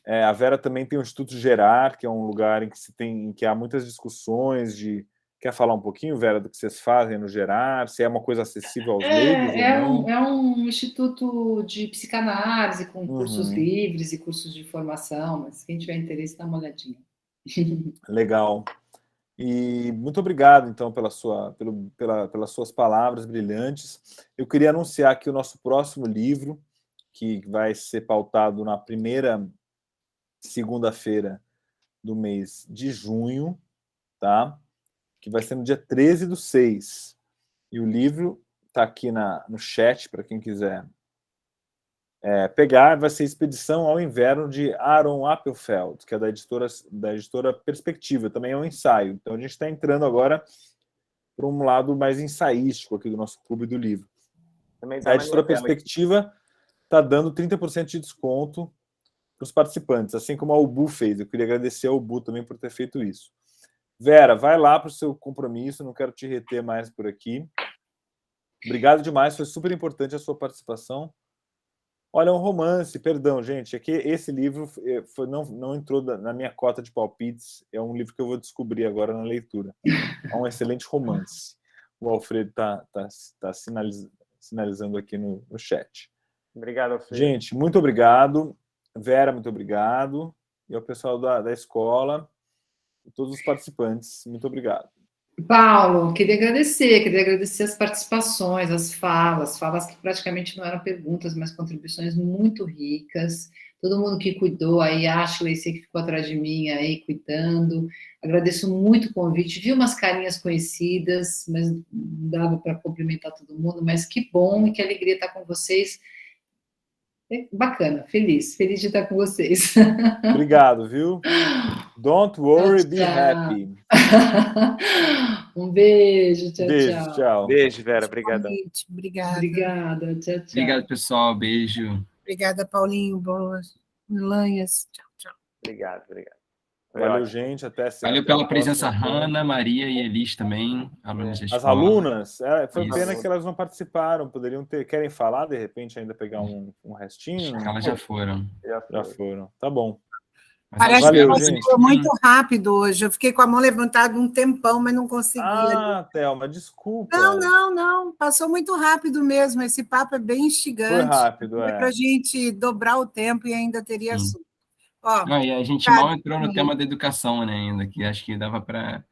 A: A Vera também tem o Instituto Gerard, que é um lugar em que há muitas discussões de Quer falar um pouquinho, Vera, do que vocês fazem no Gerar? Se é uma coisa acessível aos leigos ou não?
C: É um instituto de psicanálise com cursos
A: Uhum.
C: livres e cursos de formação, mas quem tiver interesse, dá uma olhadinha.
A: Legal. E muito obrigado, então, pelas suas palavras brilhantes. Eu queria anunciar aqui o nosso próximo livro, que vai ser pautado na primeira segunda-feira do mês de junho, tá? Que vai ser no dia 13/6. E o livro está aqui no chat, para quem quiser pegar. Vai ser Expedição ao Inverno, de Aaron Appelfeld, que é da editora Perspectiva. Também é um ensaio. Então, a gente está entrando agora para um lado mais ensaístico aqui do nosso Clube do Livro. A editora Perspectiva está dando 30% de desconto para os participantes, assim como a Ubu fez. Eu queria agradecer a Ubu também por ter feito isso. Vera, vai lá para o seu compromisso, não quero te reter mais por aqui. Obrigado demais, foi super importante a sua participação. Olha, um romance, perdão, gente, é que esse livro não entrou na minha cota de palpites, é um livro que eu vou descobrir agora na leitura. É um excelente romance. O Alfredo está sinalizando aqui no chat.
D: Obrigado, Alfredo.
A: Gente, muito obrigado. Vera, muito obrigado. E ao pessoal da escola, e todos os participantes, muito obrigado.
C: Paulo, queria agradecer as participações, as falas que praticamente não eram perguntas, mas contribuições muito ricas. Todo mundo que cuidou aí, Ashley, sei que ficou atrás de mim aí cuidando. Agradeço muito o convite. Vi umas carinhas conhecidas, mas não dava para cumprimentar todo mundo. Mas que bom e que alegria estar com vocês. Bacana, feliz de estar com vocês.
A: Obrigado, viu? Don't worry, be happy.
C: Um beijo, tchau,
A: Beijo,
C: tchau.
A: tchau.
D: Beijo, Vera, obrigado.
E: Obrigada.
C: Obrigada, tchau, tchau.
B: Obrigado, pessoal. Beijo.
E: Obrigada, Paulinho. Boas Lanhas. Tchau, tchau.
D: Obrigado. Foi
A: Valeu,
D: ótimo.
A: gente. Até
B: Valeu
A: até
B: pela
A: o
B: presença,
A: próximo encontro.
B: Hanna, Maria e Elis também, alunos da
A: As
B: escola.
A: alunas, foi
B: Isso.
A: pena que elas não participaram. Poderiam ter. Querem falar, de repente, ainda pegar um restinho?
B: Acho que elas já foram.
A: Já foram. Tá bom.
B: Mas
E: Parece
A: Valeu,
E: que
A: gente.
E: passou muito rápido hoje. Eu fiquei com a mão levantada um tempão, mas não consegui.
A: Thelma, desculpa.
E: Não. Passou muito rápido mesmo. Esse papo é bem instigante.
A: Foi rápido,
E: Foi para a gente dobrar o tempo e ainda teria
B: Sim.
E: assunto. Ó,
B: Não, e a gente mal entrou no tema da educação, né, ainda, que acho que dava para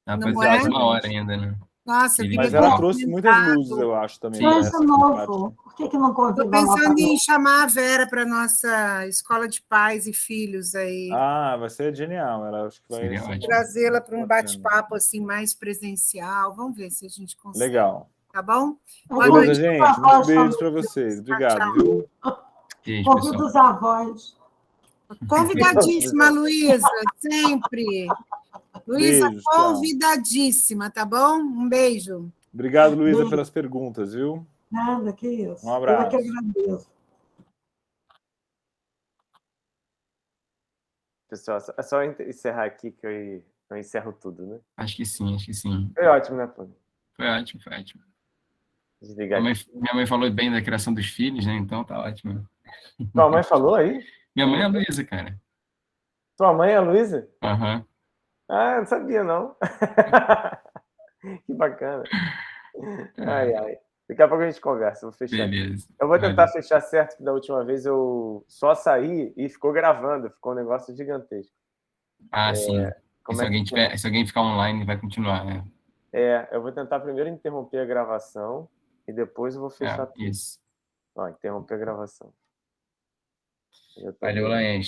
B: fazer mais uma hora ainda, né?
E: Nossa, eu
A: Mas
E: queria
A: ela trouxe muitas luzes, eu acho, também.
B: Sim.
E: Esse novo. Por que não convida? Estou pensando em chamar a Vera para a nossa escola de pais e filhos aí.
A: Vai ser genial. Ela acho que vai
E: trazê-la para um bate-papo assim mais presencial. Vamos ver se a gente consegue.
A: Legal.
E: Tá bom?
A: Beleza, gente. Muitos beijos para vocês. Obrigado, viu?
E: Convido os avós. Convidadíssima, Luísa, sempre. Luísa, convidadíssima, tá bom? Um beijo.
A: Obrigado, Luísa, pelas perguntas, viu?
E: Nada, que isso.
A: Um abraço.
E: Eu que agradeço.
D: Pessoal, é só encerrar aqui que eu encerro tudo, né?
B: Acho que sim.
D: Foi ótimo, né, Paulo?
B: Foi ótimo.
D: Desligar.
B: Minha mãe falou bem da criação dos filhos, né? Então tá ótimo.
D: Tua mãe falou aí?
B: Minha mãe é a Luísa, cara.
D: Tua mãe é a Luísa?
B: Aham.
D: Não sabia, não. Que bacana. Ai. Daqui a pouco a gente conversa, vou fechar.
B: Beleza.
D: Eu vou tentar fechar certo, que da última vez eu só saí e ficou gravando, ficou um negócio gigantesco.
B: Sim. Se alguém ficar online, vai continuar, né?
D: Eu vou tentar primeiro interromper a gravação e depois eu vou fechar tudo.
B: Isso.
D: Interromper a gravação.
B: Valeu, Laís.